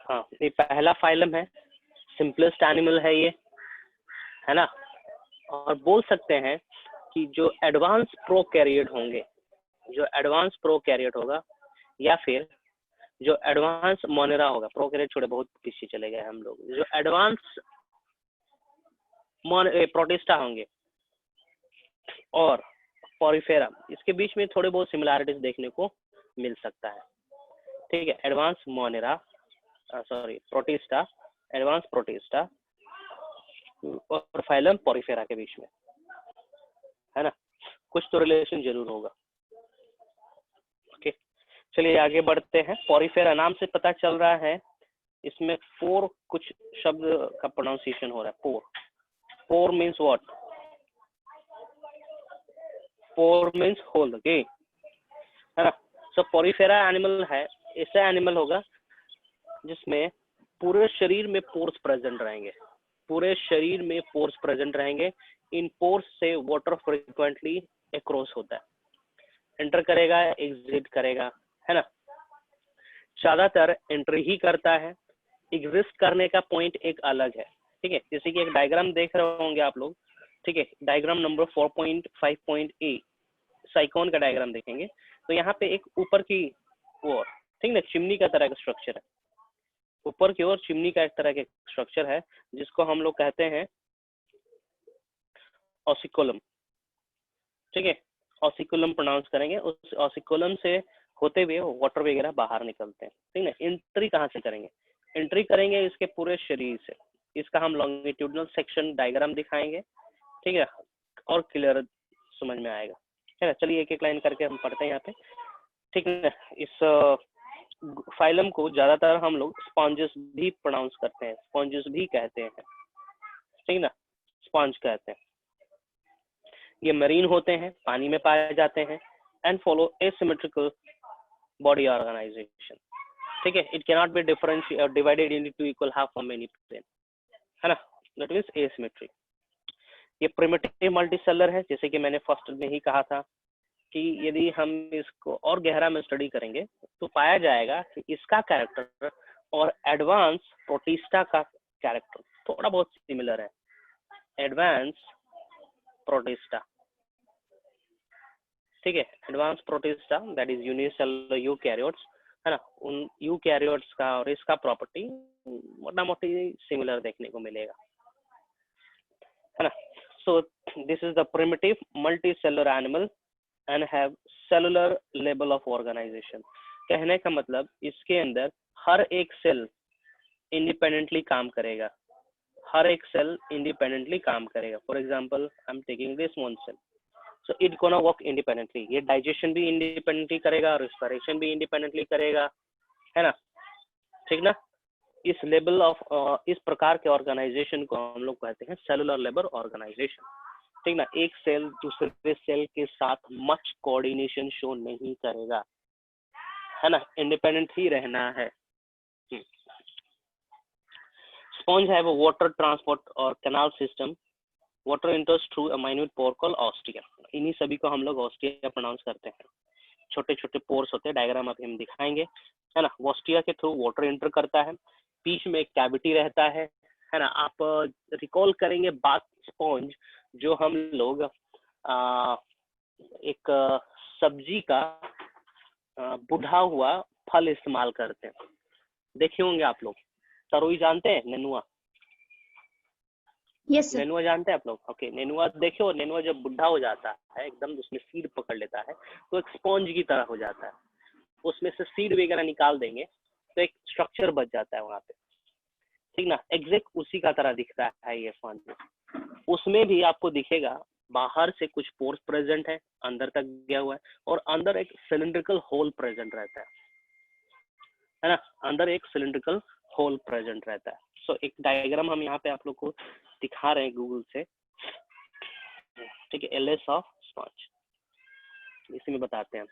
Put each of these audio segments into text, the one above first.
हाँ, ये पहला फाइलम है, सिंपलेस्ट एनिमल है ये, है ना। और बोल सकते हैं कि जो एडवांस प्रोकैरियोट होंगे, जो एडवांस प्रोकैरियोट होगा या फिर जो एडवांस मोनेरा होगा, प्रोकैरियोट छोड़े बहुत पीछे चले गए हम लोग, जो एडवांस प्रोटिस्टा होंगे और पॉरीफेरा, इसके बीच में थोड़े बहुत सिमिलैरिटीज देखने को मिल सकता है। ठीक है, advance Monera protista, advance protista और फाइलम पॉरीफेरा के बीच में, है ना, कुछ तो रिलेशन जरूर होगा। ओके, चलिए आगे बढ़ते हैं। पॉरीफेरा नाम से पता चल रहा है इसमें पोर कुछ शब्द का प्रोनाउंसिएशन हो रहा है। Pore, pore means what? Pore means hole, okay, है ना। सो पॉरीफेरा एनिमल है, ऐसा एनिमल होगा जिसमें पूरे शरीर में पोर्स प्रेजेंट रहेंगे, पूरे शरीर में पोर्स प्रेजेंट रहेंगे। इन पोर्स से वाटर फ्रीक्वेंटली अक्रॉस होता है, एंटर करेगा, एग्जिट करेगा, है ना। ज्यादातर एंट्री ही करता है, एग्जिस्ट करने का पॉइंट एक अलग है। ठीक है, जैसे कि एक डायग्राम देख रहे होंगे आप लोग। ठीक है, डायग्राम नंबर 4.5.a साइकोन का डायग्राम देखेंगे तो यहाँ पे एक ऊपर की ओर, ठीक ना, चिमनी का तरह का स्ट्रक्चर है, ऊपर की ओर चिमनी का एक तरह का स्ट्रक्चर है जिसको हम लोग कहते हैं ऑसिकुलम। ठीक है, ऑसिकुलम प्रोनाउंस करेंगे, उस ऑसिकुलम से होते हुए वाटर वगैरह बाहर निकलते हैं। ठीक है, एंट्री कहाँ से करेंगे? एंट्री करेंगे इसके पूरे शरीर से। इसका हम लॉन्गिट्यूडनल सेक्शन डायग्राम दिखाएंगे, ठीक है, और क्लियर समझ में आएगा, है ना। चलिए एक एक लाइन करके हम पढ़ते हैं यहाँ पे। ठीक है, इस फाइलम को ज्यादातर हम लोग स्पॉन्जेस भी प्रोनाउंस करते हैं, स्पॉन्जेस भी कहते हैं, ठीक ना, स्पॉन्ज कहते हैं। ये मरीन होते हैं, पानी में पाए जाते हैं, and follow asymmetrical body organization. ठीक है, it can not be divided into equal half for many plane, है ना, दैट मींस एसिमेट्री। ये प्रिमिटिव मल्टीसेलर है, जैसे कि मैंने फर्स्ट में ही कहा था कि यदि हम इसको और गहरा में स्टडी करेंगे तो पाया जाएगा कि इसका कैरेक्टर और एडवांस प्रोटिस्टा का कैरेक्टर थोड़ा बहुत सिमिलर है। एडवांस प्रोटिस्टा, ठीक है, advance protista that is unicellular eukaryotes, है ना, उन यूकैरियोट्स का और इसका प्रॉपर्टी मोटा मोटी सिमिलर देखने को मिलेगा, है ना। So this is the primitive multicellular animal and have cellular level of organization. कहने का मतलब इसके अंदर हर एक सेल इंडिपेंडेंटली काम करेगा, हर एक सेल इंडिपेंडेंटली काम करेगा। For example I am taking this one cell, so it gonna work independently. ये डाइजेशन भी इंडिपेंडेंटली करेगा, रेस्पिरेशन भी इंडिपेंडेंटली करेगा, है ना, ठीक ना। इस लेवल ऑफ इस प्रकार के ऑर्गेनाइजेशन को हम लोग कहते हैं सेलुलर लेवल ऑर्गेनाइजेशन, ठीक ना। एक सेल दूसरे सेल के साथ मच कोऑर्डिनेशन शो नहीं करेगा, है ना, इंडिपेंडेंट ही रहना है। स्पॉन्ज है वो वाटर ट्रांसपोर्ट और canal system, water enters through a minute pore called ostia. इन्हीं सभी को हम लोग ऑस्टिया प्रोनाउंस करते हैं। छोटे छोटे पोर्स होते हैं, डायग्राम अभी हम दिखाएंगे, है ना। ऑस्टिया के थ्रू वाटर इंटर करता है, बीच में एक कैविटी रहता है ना। आप रिकॉल करेंगे बात स्पॉन्ज जो हम लोग एक सब्जी का बुढ़ा हुआ फल इस्तेमाल करते हैं, देखे होंगे आप लोग। तरोई जानते हैं, नेनुआ? Yes sir. नेनुआ जानते हैं आप लोग? ओके, नेनुआ देखो, नेनुआ जब बुढ़ा हो जाता है एकदम, उसमें सीड पकड़ लेता है तो एक स्पॉन्ज की तरह हो जाता है। उसमें से सीड वगैरह निकाल देंगे तो एक स्ट्रक्चर बच जाता है वहां पे, ठीक ना। एग्जैक्ट उसी का तरह दिखता है ये स्पॉन्ज। उसमें भी आपको दिखेगा बाहर से कुछ पोर्स प्रेजेंट है, अंदर तक गया हुआ है, और अंदर एक सिलिंड्रिकल होल प्रेजेंट रहता है ना, अंदर एक सिलिंड्रिकल होल प्रेजेंट रहता है। सो एक डायग्राम हम यहाँ पे आप लोग को दिखा रहे हैं गूगल से, ठीक है, एलएस ऑफ स्पॉन्ज, इसी में बताते हैं।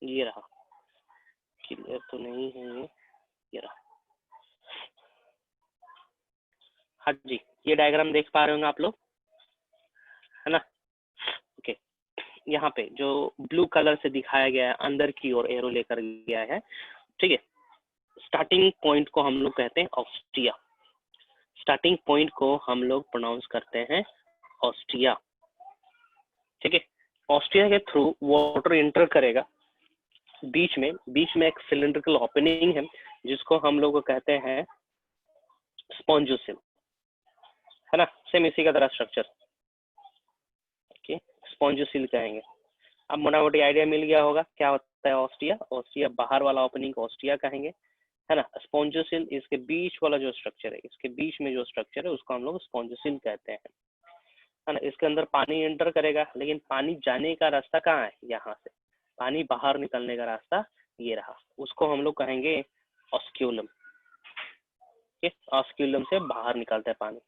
ये रहा, क्लियर तो नहीं है ये रहा। हाँ जी, ये डायग्राम देख पा रहे होंगे आप लोग, है ना? ओके, यहाँ पे जो ब्लू कलर से दिखाया गया है अंदर की ओर एरो लेकर गया है, ठीक है। स्टार्टिंग पॉइंट को हम लोग कहते हैं ऑस्टिया। स्टार्टिंग पॉइंट को हम लोग प्रोनाउंस करते हैं ऑस्टिया, ठीक है। ऑस्टिया के थ्रू वाटर एंटर करेगा, बीच में एक सिलिंड्रिकल ओपनिंग है जिसको हम लोग कहते हैं स्पॉन्जोसिल, है ना? सेम इसी का तरह स्ट्रक्चर, ओके, स्पॉन्जोसिल कहेंगे। अब मोटा मोटी आइडिया मिल गया होगा क्या होता है ऑस्टिया। ऑस्टिया बाहर वाला ओपनिंग को ऑस्टिया कहेंगे, है ना? स्पॉन्जोसिल इसके बीच वाला जो स्ट्रक्चर है, इसके बीच में जो स्ट्रक्चर है उसको हम लोग स्पॉन्जोसिल कहते हैं, है ना? इसके अंदर पानी एंटर करेगा, लेकिन पानी जाने का रास्ता कहाँ है? यहाँ से। पानी बाहर निकलने का रास्ता ये रहा, उसको हम लोग कहेंगे ऑस्क्यूलम, ऑस्क्यूलम से बाहर निकलता है पानी।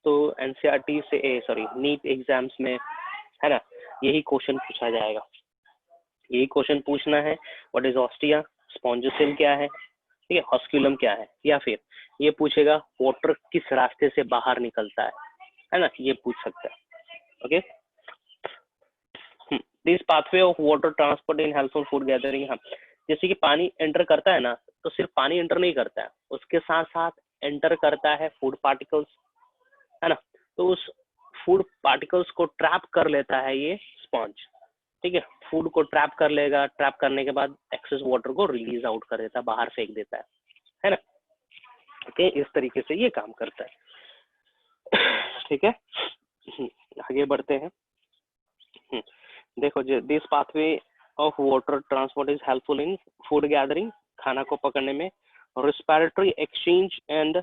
तो एनसीईआरटी से सॉरी नीट एग्जाम्स में, है ना, यही क्वेश्चन पूछा जाएगा, यही क्वेश्चन पूछना है, व्हाट इज ऑस्टिया, स्पॉन्जोसिल क्या है, ठीक है, ऑस्क्यूलम क्या है, या फिर ये पूछेगा वाटर किस रास्ते से बाहर निकलता है ना, ये पूछ सकता है। Okay, this pathway of water transport in helpful food gathering. हाँ, जैसे कि पानी एंटर करता है ना, तो सिर्फ पानी एंटर नहीं करता है, उसके साथ साथ एंटर करता है फूड पार्टिकल्स, है ना? तो उस फूड पार्टिकल्स को ट्रैप कर लेता है ये स्पॉन्ज, ठीक है। फूड को ट्रैप कर लेगा, ट्रैप करने के बाद एक्सेस वाटर को रिलीज आउट कर देता है, बाहर फेंक देता है ना? ओके, इस तरीके से ये काम करता है, ठीक है। आगे बढ़ते हैं। देखो, this pathway of water transport is helpful in food gathering, खाना को पकड़ने में, respiratory exchange and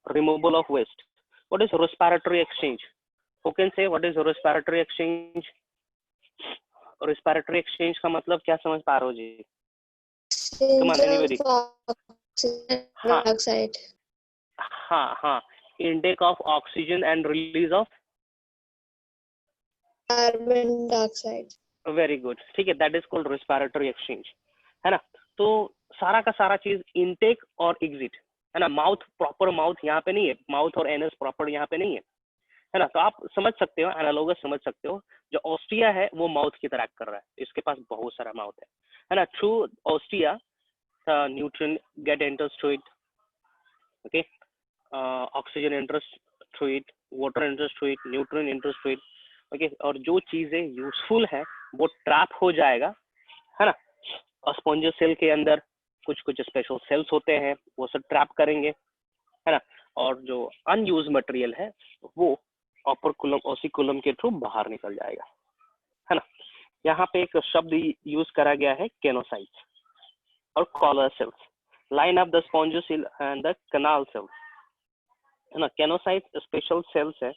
removal of waste. What is respiratory exchange? Who can say what is respiratory exchange? Respiratory exchange का मतलब क्या समझ पा रहे हो जी? हाँ, intake of oxygen and release of carbon dioxide. Very good, ठीक है, that is called respiratory exchange, है ना? तो सारा का सारा चीज इनटेक और एग्जिट, है ना? माउथ, प्रॉपर माउथ यहाँ पे नहीं है, माउथ और एनस प्रॉपर यहाँ पे नहीं है ना? तो आप समझ सकते हो, एनालॉगस समझ सकते हो, जो ऑस्टिया है वो माउथ की तरह कर रहा है, इसके पास बहुत सारा माउथ है ना? Through ostia nutrient get enters to it, okay, oxygen enters through it, water enters through it, nutrient enters through it, okay. और जो चीजें यूजफुल है वो ट्रैप हो जाएगा, है ना? और स्पॉन्जोसिल के अंदर कुछ कुछ स्पेशल सेल्स होते हैं, वो सब ट्रैप करेंगे, है ना? और जो अनयूज मटेरियल है वो ऑपरकुलम ओसिकुलम के थ्रू बाहर निकल जाएगा, है ना? यहाँ पे एक शब्द यूज करा गया है केनोसाइट्स और collar cells, line of the spongocoel and the canal cells, है ना? केनोसाइट्स स्पेशल सेल्स है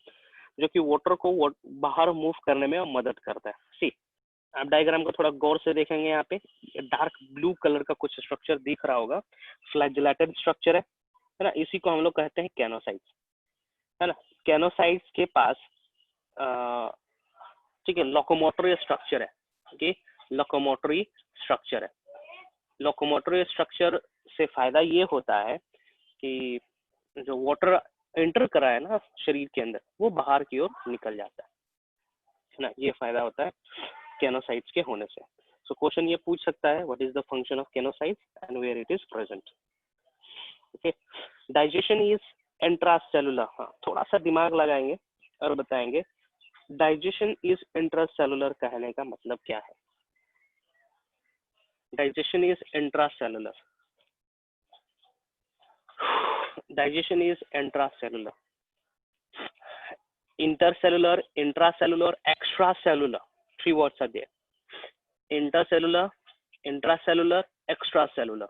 जो कि वाटर को बाहर मूव करने में मदद करता है। सी, आप डायग्राम को थोड़ा गौर से देखेंगे, यहाँ पे डार्क ब्लू कलर का कुछ स्ट्रक्चर दिख रहा होगा, फ्लैजेलेटेड स्ट्रक्चर है ना? इसी को हम लोग कहते हैं केनोसाइट्स, है ना? केनोसाइट्स के पास ठीक है लोकोमोटरी स्ट्रक्चर है, ओके, लोकोमोटरी स्ट्रक्चर है। लोकोमोटरी स्ट्रक्चर से फायदा ये होता है कि जो वाटर एंटर करा है ना शरीर के अंदर, वो बाहर की ओर निकल जाता है ना? ये फायदा होता है केनोसाइट्स के होने से। सो क्वेश्चन ये पूछ सकता है, what is the function of choanocytes and where it is present, okay. Digestion is intracellular. हाँ, थोड़ा सा दिमाग लगाएंगे और बताएंगे डाइजेशन इज इंट्रासेलुलर कहने का मतलब क्या है। Digestion is intracellular, digestion is intracellular, intercellular, intracellular, extracellular, three words are there, intercellular, intracellular, extracellular,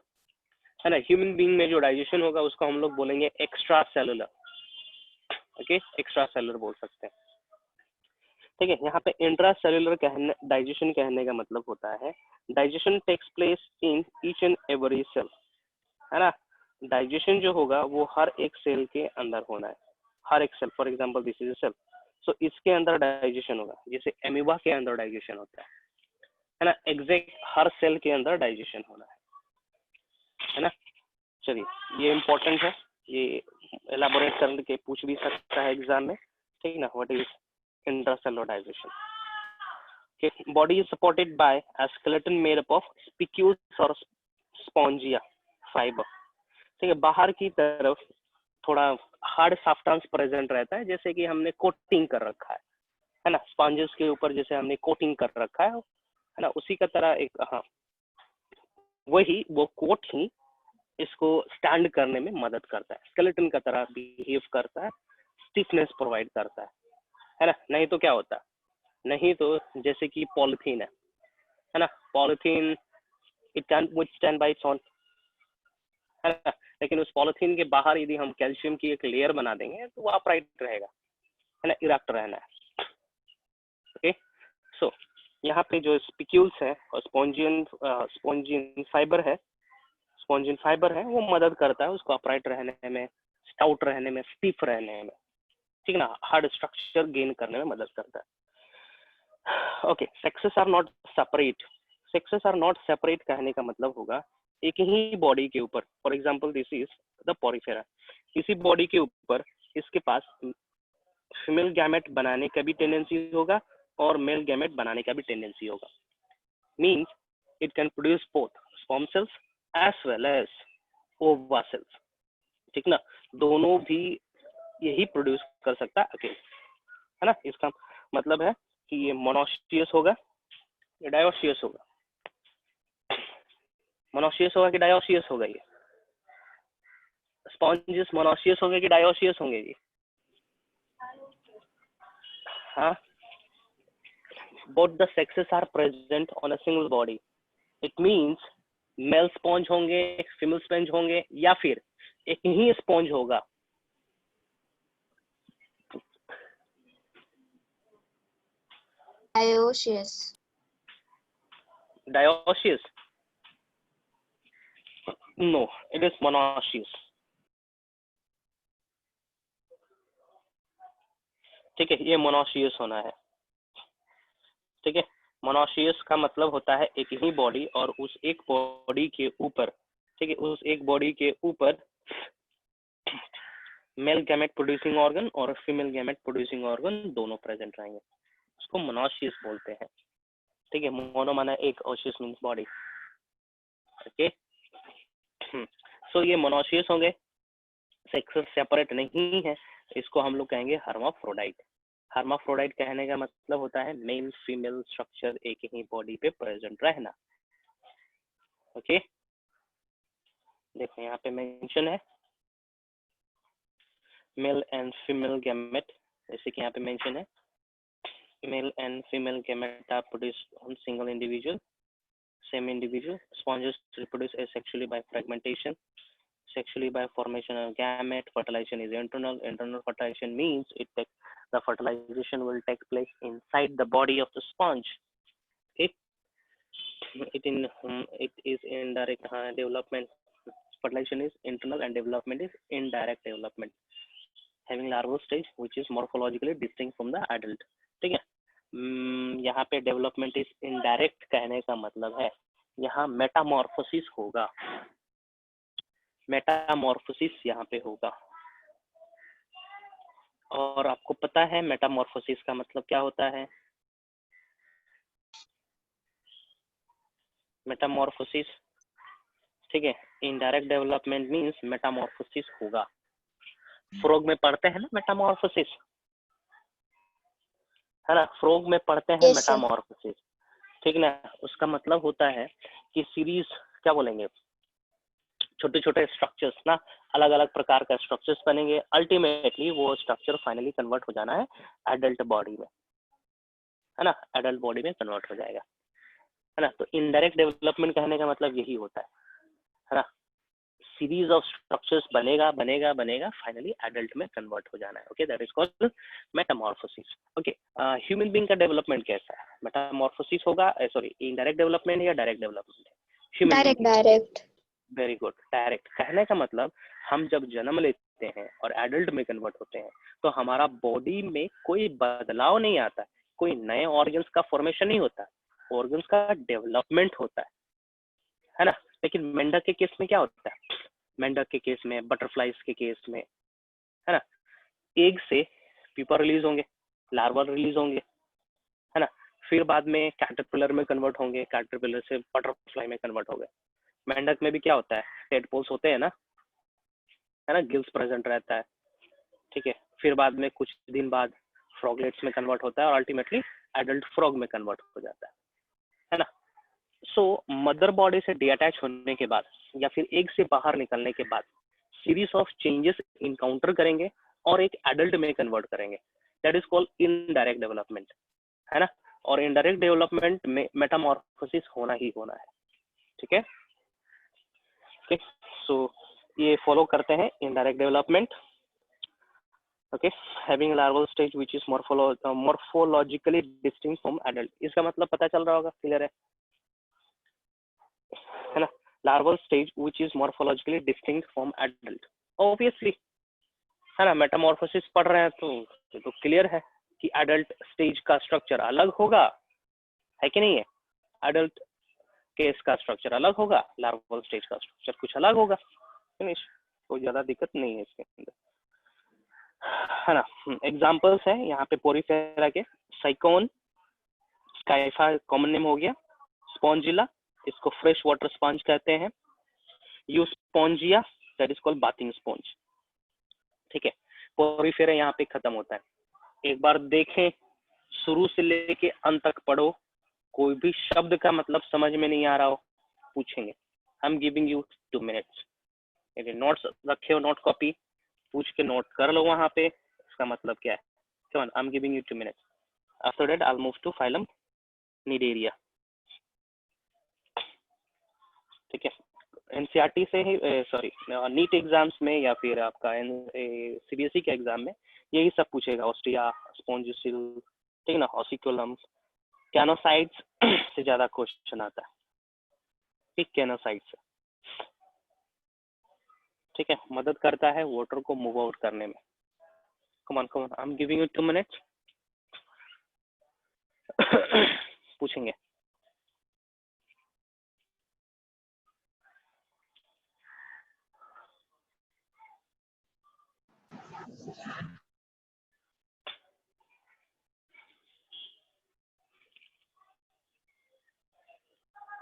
है ना? ह्यूमन बीइंग में जो डाइजेशन होगा उसको हम लोग बोलेंगे extra cellular, okay, extra cellular बोल सकते हैं, ठीक है। यहाँ पे इंट्रासेलुलर कहने डाइजेशन कहने का मतलब होता है digestion takes place in each and every cell, है ना? डाइजेशन जो होगा वो हर एक सेल के अंदर होना है, हर एक cell, for example this is a cell, so इसके अंदर डाइजेशन होगा, जैसे एमीबा के अंदर डाइजेशन होता है है ना, एग्जैक्ट हर सेल के अंदर डाइजेशन होना है ना। चलिए ये इम्पोर्टेंट है, ये एलाबोरेट करके पूछ भी सकता है एग्जाम में, ठीक ना। What is intracellular digestion? Body is supported by a skeleton made up of spicules और स्पॉन्जिया फाइबर, ठीक है। बाहर की तरफ थोड़ा हार्ड सब्सटेंस प्रेजेंट रहता है, जैसे कि हमने कोटिंग कर रखा है ना, स्पॉन्जेस के ऊपर जैसे हमने कोटिंग कर रखा है ना, उसी का तरह एक, हाँ वही वो कोट ही इसको स्टैंड करने में मदद करता है, स्केलेटन का तरह बिहेव करता है, स्टिफनेस प्रोवाइड करता है ना। नहीं तो क्या होता, नहीं तो जैसे कि पॉलिथीन है ना, polythene it can withstand bye its own, है ना, लेकिन उस पॉलिथीन के बाहर यदि हम कैल्शियम की एक लेयर बना देंगे तो वो अपराइट रहेगा, है ना, इरेक्ट रहना है। ओके, सो यहाँ पे जो स्पिक्यूल्स है और स्पॉन्जियन फाइबर है वो मदद करता है उसको अपराइट रहने में, स्टाउट रहने में, स्टिफ रहने में, ठीक ना, हार्ड स्ट्रक्चर गेन करने में मदद करता है। Okay, sexes are not separate. Sexes are not separate कहने का मतलब होगा एक ही बॉडी के ऊपर, for example this is the porifera, इसी बॉडी के ऊपर इसके पास फीमेल गैमेट बनाने का भी टेंडेंसी होगा और मेल गैमेट बनाने का भी टेंडेंसी होगा। Means it can produce both sperm cells as well as ova cells, ठीक ना, दोनों भी यही प्रोड्यूस कर सकता है अकेले, है ना। इसका मतलब है कि ये मोनोशियस होगा या डायोशियस होगा, मोनोशियस होगा कि डायोशियस होगा, ये स्पॉन्जेस मोनोशियस होंगे कि डायोशियस होंगे ये, हाँ। Both the sexes are present on a single body, it means male sponge होंगे, फीमेल स्पॉन्ज होंगे, या फिर एक ही स्पॉन्ज होगा। Dioecious. Dioecious? No, it is monoecious. ठीक है, ये मोनोशियस होना है, ठीक है। मोनोशियस का मतलब होता है एक ही बॉडी और उस एक बॉडी के ऊपर, ठीक है, उस एक बॉडी के ऊपर मेल गैमेट प्रोड्यूसिंग ऑर्गन और फीमेल गैमेट प्रोड्यूसिंग ऑर्गन दोनों प्रेजेंट रहेंगे, उसको मोनोशियस बोलते हैं, ठीक है। मोनो माना एक, ओशियस मींस बॉडी, ओके। सो ये मोनोशियस होंगे, सेक्सेस सेपरेट नहीं है, इसको हम लोग कहेंगे हर्माफ्रोडाइट। हर्माफ्रोडाइट कहने का मतलब होता है मेल फीमेल स्ट्रक्चर एक ही बॉडी पे प्रेजेंट रहना, ओके। देखो यहाँ पे मेंशन है मेल एंड फीमेल गैमेट, जैसे कि यहाँ पे मेंशन है male and female gamete are produced on single individual, same individual. Sponges reproduce asexually by fragmentation, sexually by formation of gamete. Fertilization is internal. Internal fertilization means the fertilization will take place inside the body of the sponge. Okay? It is indirect development. Fertilization is internal and development is indirect development, having larval stage which is morphologically distinct from the adult. ठीक है, यहाँ पे development is indirect कहने का मतलब है यहाँ Metamorphosis होगा, मेटामॉर्फोसिस यहाँ पे होगा। और आपको पता है मेटामॉर्फोसिस का मतलब क्या होता है? मेटामॉर्फोसिस, ठीक है, इनडायरेक्ट डेवलपमेंट मींस मेटामॉर्फोसिस होगा। फ्रॉग में पढ़ते हैं ना मेटामॉर्फोसिस, है ना, फ्रॉग में पढ़ते हैं Yes, sir. मेटामॉर्फोसिस, ठीक ना। उसका मतलब होता है कि सीरीज, क्या बोलेंगे, छोटे छोटे स्ट्रक्चर्स ना, अलग अलग प्रकार का स्ट्रक्चर्स बनेंगे, अल्टीमेटली वो स्ट्रक्चर फाइनली कन्वर्ट हो जाना है एडल्ट बॉडी में, है ना, एडल्ट बॉडी में कन्वर्ट हो जाएगा, है ना। तो इनडायरेक्ट डेवलपमेंट कहने का मतलब यही होता है ना, सीरीज ऑफ स्ट्रक्चर्स बनेगा बनेगा बनेगा, फाइनली एडल्ट में कन्वर्ट हो जाना है, okay, that is called Metamorphosis. Okay, human being का डेवलपमेंट कैसा है? मेटामॉर्फोसिस होगा, सॉरी, इनडायरेक्ट डेवलपमेंट या direct development? Direct. Very good, direct कहने का मतलब हम जब जन्म लेते हैं और एडल्ट में कन्वर्ट होते हैं तो हमारा बॉडी में कोई बदलाव नहीं आता, कोई नए ऑर्गन्स का फॉर्मेशन नहीं होता, ऑर्गन्स का डेवलपमेंट होता है ना। लेकिन मेंढक के केस में क्या होता है, मेंढक के केस में, बटरफ्लाइज के केस में, है ना, एग से प्यूपा रिलीज होंगे, लार्वा रिलीज होंगे, है ना, फिर बाद में कैटरपिलर में कन्वर्ट होंगे, कैटरपिलर से बटरफ्लाई में कन्वर्ट हो गए। मेंढक में भी क्या होता है, टेडपोल्स होते हैं ना, है ना, गिल्स प्रेजेंट रहता है, ठीक है, फिर बाद में कुछ दिन बाद फ्रॉगलेट्स में कन्वर्ट होता है और अल्टीमेटली एडल्ट फ्रॉग में कन्वर्ट हो जाता है ना। सो मदर बॉडी से डीअटैच होने के बाद या फिर एग से बाहर निकलने के बाद सीरीज ऑफ चेंजेस इनकाउंटर करेंगे और एक एडल्ट में कन्वर्ट करेंगे, that is called indirect development, है ना। और इनडायरेक्ट डेवलपमेंट में मेटामॉर्फोसिस होना ही होना है, ठीक है। ओके, सो ये फॉलो करते हैं indirect development. Okay, having larval stage which is morphologically distinct from adult, इसका मतलब पता चल रहा होगा, क्लियर है ना। Larval stage which is morphologically distinct from adult, obviously, है ना, मेटामॉर्फोसिस पढ़ रहे हैं तो क्लियर है कि एडल्ट स्टेज का स्ट्रक्चर अलग होगा, है कि नहीं है, एडल्ट केस का स्ट्रक्चर अलग होगा, लार्वल स्टेज का स्ट्रक्चर कुछ अलग होगा, फिनिश, कोई ज्यादा दिक्कत नहीं है इसके अंदर, है ना। एग्जांपल्स है यहाँ पे पोरीफेरा के, साइकोन, स्काइफा कॉमन नेम हो गया, स्पॉन्जिला, इसको फ्रेश वाटर स्पंज कहते हैं, Euspongia that is called bathing sponge, ठीक है। पोरीफेरा यहाँ पे खत्म होता है, एक बार देखें, शुरू से लेके अंत तक पढ़ो, कोई भी शब्द का मतलब समझ में नहीं आ रहा हो पूछेंगे, आई एम गिविंग यू 2 मिनट्स, यदि नोट्स रखे हो, नोट कॉपी पूछ के नोट कर लो वहां पे, इसका मतलब क्या है, come on, I am giving you 2 minutes, after that I will move to phylum Cnidaria, ठीक है। एनसीईआरटी से ही, सॉरी, नीट एग्जाम्स में या फिर आपका सीबीएसई के एग्जाम में यही सब पूछेगा, ऑस्ट्रिया, स्पॉन्जिसिल, ठीक ना, ऑसिकुलम, कैनोसाइट्स से ज्यादा क्वेश्चन आता है, ठीक, कैनोसाइट्स से, ठीक है, मदद करता है वाटर को मूव आउट करने में। कम on, I am giving you 2 minutes, पूछेंगे।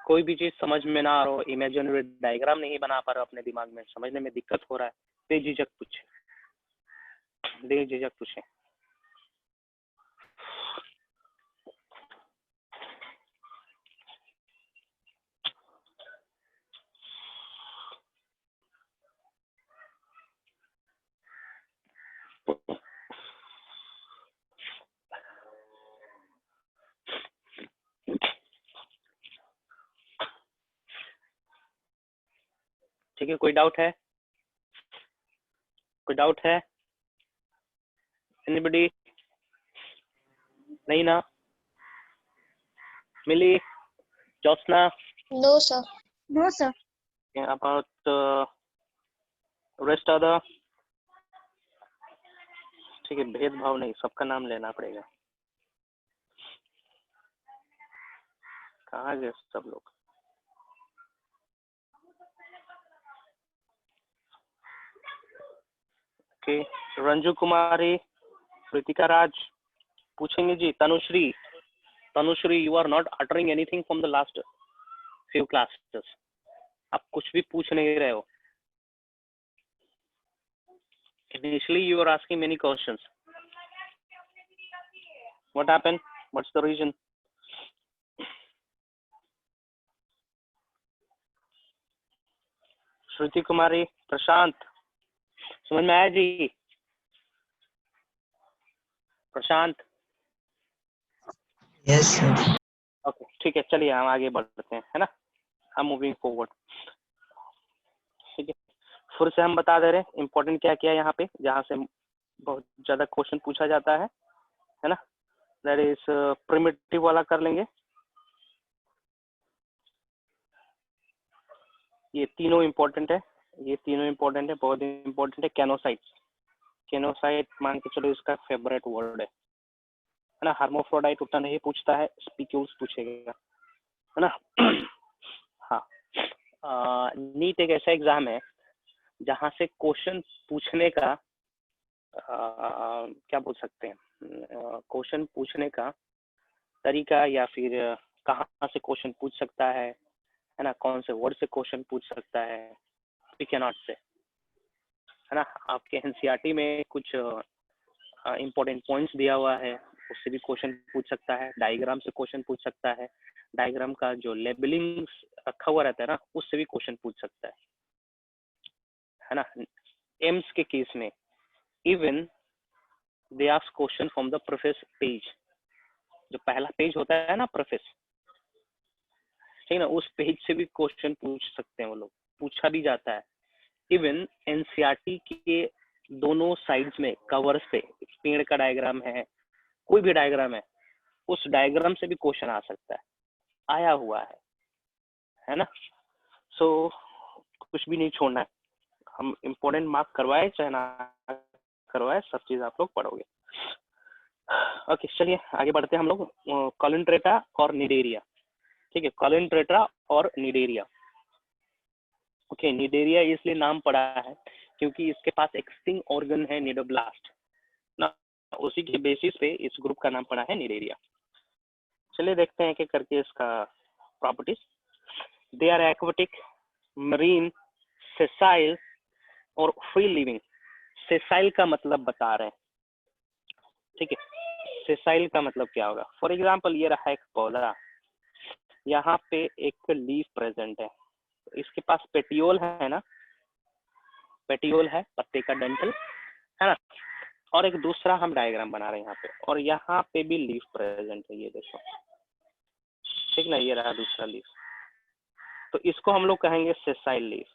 कोई भी चीज समझ में ना आ रहा हो, इमेजिनरी डायग्राम नहीं बना पा रहे हो अपने दिमाग में, समझने में दिक्कत हो रहा है, बेझिझक पूछे, बेझिझक पूछे। ठीक है, कोई डाउट है, कोई डाउट है, एनीबॉडी, नहीं ना, Mili, Jyotsna, No, sir. No, sir. About rest of the, ठीक है, भेदभाव नहीं, सबका नाम लेना पड़ेगा, कहाँ गए सब लोग, ओके, रंजू कुमारी, प्रीतिका राज, पूछेंगे जी, Tanushree, Tanushree, you are not uttering anything from the last few classes, आप कुछ भी पूछ नहीं रहे हो, initially you were asking many questions, what happened, what's the reason? श्रुति कुमारी, प्रशांत, समझ में आया जी, प्रशांत, यस सर। ओके, ठीक है, चलिए हम आगे बढ़ते हैं, है ना, हम मूविंग फॉरवर्ड, ठीक है। फिर से हम बता दे रहे हैं इंपॉर्टेंट क्या क्या है यहाँ पे, जहाँ से बहुत ज्यादा क्वेश्चन पूछा जाता है ना, दैट इज प्रिमिटिव वाला कर लेंगे, ये तीनों इम्पोर्टेंट है, ये तीनों इम्पोर्टेंट है, बहुत इम्पोर्टेंट है। कैनोसाइट्स, कैनोसाइट मान के चलो इसका फेवरेट वर्ड है ना, हार्मोफ्रोडाइट उतना नहीं पूछता है, स्पिक्यूल्स पूछेगा, है ना। हाँ, नीट एक ऐसा एग्जाम है जहां से क्वेश्चन पूछने का क्या बोल सकते हैं, क्वेश्चन पूछने का तरीका, या फिर कहाँ से क्वेश्चन पूछ सकता है ना, कौन से वर्ड से क्वेश्चन पूछ सकता है, वी कैन नॉट से, है ना। आपके एनसीईआरटी में कुछ इंपॉर्टेंट पॉइंट्स दिया हुआ है, उससे भी क्वेश्चन पूछ सकता है, डायग्राम से क्वेश्चन पूछ सकता है, डायग्राम का जो लेबलिंग रखा हुआ रहता है ना, उससे भी क्वेश्चन पूछ सकता है ना। एम्स के केस में even they ask question from the preface page, जो पहला पेज होता है ना प्रेफेस, ठीक है ना, उस पेज से भी क्वेश्चन पूछ सकते हैं वो लोग, पूछा भी जाता है। इवन एनसीईआरटी के दोनों साइड्स में कवर्स पे पेड़ का डायग्राम है, कोई भी डायग्राम है, उस डायग्राम से भी क्वेश्चन आ सकता है, आया हुआ है ना। सो कुछ भी नहीं छोड़ना है, हम इम्पोर्टेंट मार्क करवाए चाहे ना करवाए, सब चीज आप लोग पढ़ोगे। ओके, चलिए आगे बढ़ते हैं हम लोग। कॉलिन्ट्रेटा और निडेरिया, ठीक है, कॉलिन्ट्रेटा और निडेरिया। ओके, निडेरिया इसलिए नाम पड़ा है क्योंकि इसके पास एक स्टिंग ऑर्गन है निडोब्लास्ट ना, उसी के बेसिस पे इस ग्रुप का नाम पड़ा है निडेरिया। चलिए देखते हैं कि करके इसका properties. They are aquatic, marine, sessile और फ्री लिविंग। सेसाइल का मतलब बता रहे हैं, ठीक है। सेसाइल का मतलब क्या होगा, फॉर एग्जाम्पल ये रहा एक पौधा, यहाँ पे एक लीफ प्रेजेंट है, इसके पास पेटियोल है ना, पेटियोल है, पत्ते का डंठल है ना, और एक दूसरा हम डायग्राम बना रहे हैं यहाँ पे, और यहाँ पे भी लीफ प्रेजेंट है, ये देखो, ठीक ना, ये रहा दूसरा लीफ, तो इसको हम लोग कहेंगे सेसाइल लीफ,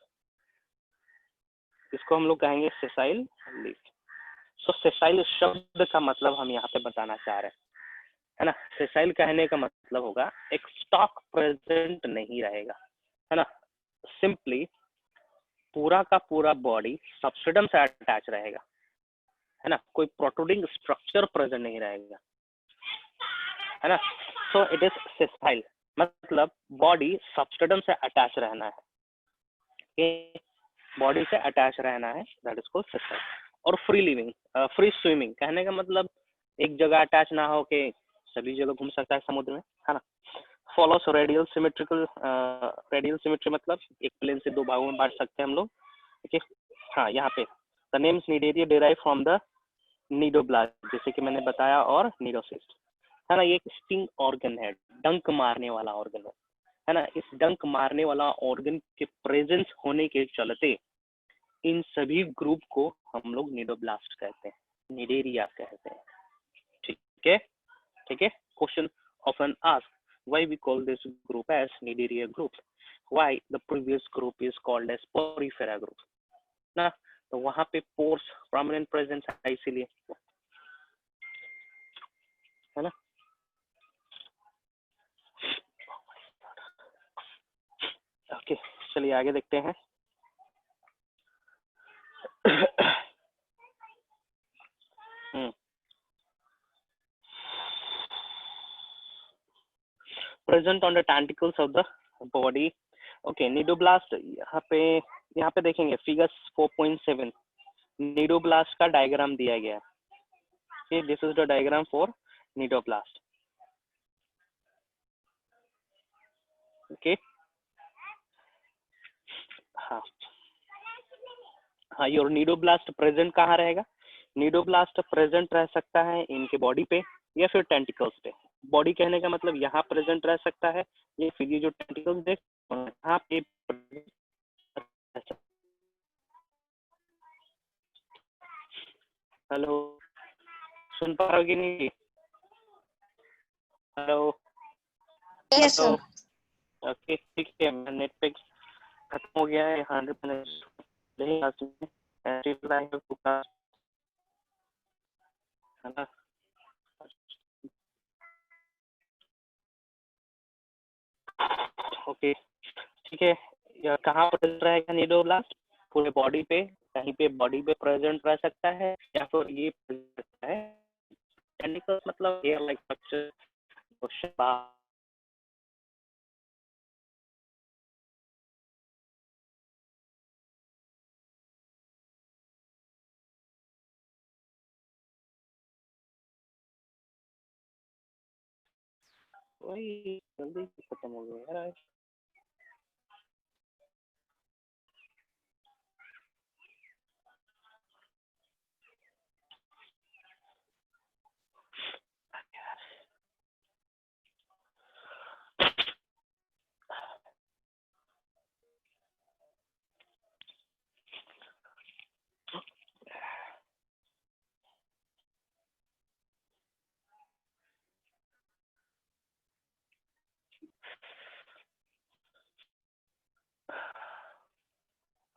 इसको हम लोग कहेंगे सेसाइल लीफ। सो सेसाइल शब्द का मतलब हम यहाँ पे बताना चाह रहे हैं, है ना। सेसाइल कहने का मतलब होगा एक स्टॉक प्रेजेंट नहीं रहेगा, है ना, सिंपली पूरा का पूरा बॉडी सबस्ट्रेटम से अटैच रहेगा, है ना, कोई प्रोट्रूडिंग स्ट्रक्चर प्रेजेंट नहीं रहेगा, है ना। सो इट इज सेसाइल, मतलब बॉडी सबस्ट्रेटम से अटैच रहना है, बॉडी से अटैच रहना है, दैट इज कॉल्ड सेसाइल। और फ्री लिविंग, फ्री स्विमिंग कहने का मतलब एक जगह अटैच ना हो के सभी जगह घूम सकता है समुद्र में, है ना। Follows radial symmetrical, radial symmetry मतलब एक प्लेन से दो भागों में बांट सकते हैं हम लोग, ठीक है। हाँ, यहाँ पे the names Cnidaria derive from the cnidoblast, जैसे कि मैंने बताया, और निडोसिस्ट, है ना। ये एक स्टिंग ऑर्गन है, डंक मारने वाला ऑर्गन है ना। इस डंक मारने वाला ऑर्गन के प्रेजेंस होने के चलते इन सभी ग्रुप को हम लोग निडोब्लास्ट कहते हैं, निडेरिया कहते हैं, ठीक है, ठीक है। Question often ask why we call this group as Nideria group, why the previous group is called as Porifera group ना, तो वहां पे पोर्स prominent presence है इसीलिए, है ना। ओके, चलिए आगे देखते हैं। Present on the tentacles of the body. Okay, cnidoblast यहाँ पे देखेंगे फिगर 4.7, निडोब्लास्ट का डायग्राम दिया गया है, this is the diagram for cnidoblast, okay. हाँ हाँ, योर निडोब्लास्ट प्रेजेंट कहाँ रहेगा, निडोब्लास्ट प्रेजेंट रह सकता है इनके बॉडी पे या फिर टेंटिकल्स पे। बॉडी कहने का मतलब यहाँ प्रेजेंट रह सकता है, ये फिर ये जो टेंटिकल्स देख यहाँ पे। हेलो, सुन पा रहे हो कि नहीं? Hello, Yes, sir. ओके, ठीक है, नेट पे खत्म हो गया है 100%, है ना। ओके, ठीक है, यह कहाँ प्रेजेंट रहेगा निडोब्लास्ट, पूरे बॉडी पे, कहीं पे बॉडी पे प्रेजेंट रह सकता है, या फिर ये प्रेजेंट है टेंटिकल्स मतलब हेयर लाइक स्ट्रक्चर, वही जल्दी खत्म हो गया यार आज।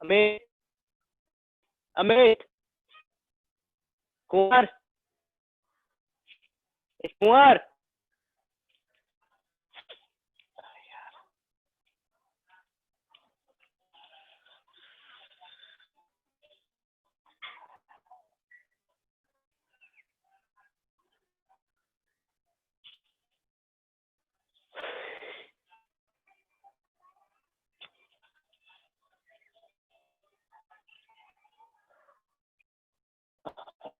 अमित, अमित, कुंवर, कुंवर।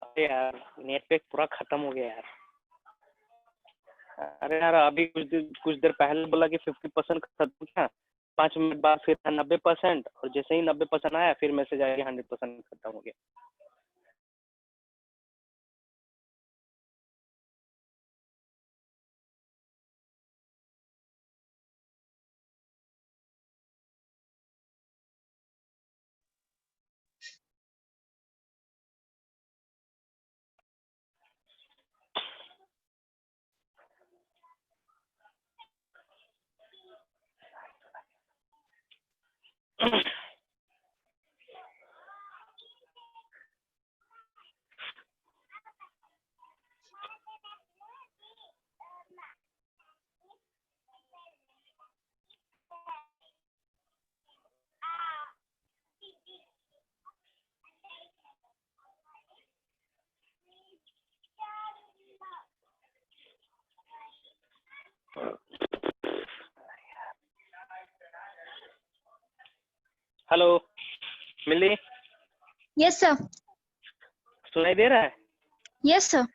अरे यार नेट पैक पूरा खत्म हो गया यार। अरे यार अभी कुछ देर पहले बोला कि 50% खत्म किया, 5 मिनट बाद फिर 90%, और जैसे ही 90% आया फिर मैसेज आया कि 100% खत्म हो गया। हेलो मिली, यस सर। सुनाई दे रहा है? Yes sir.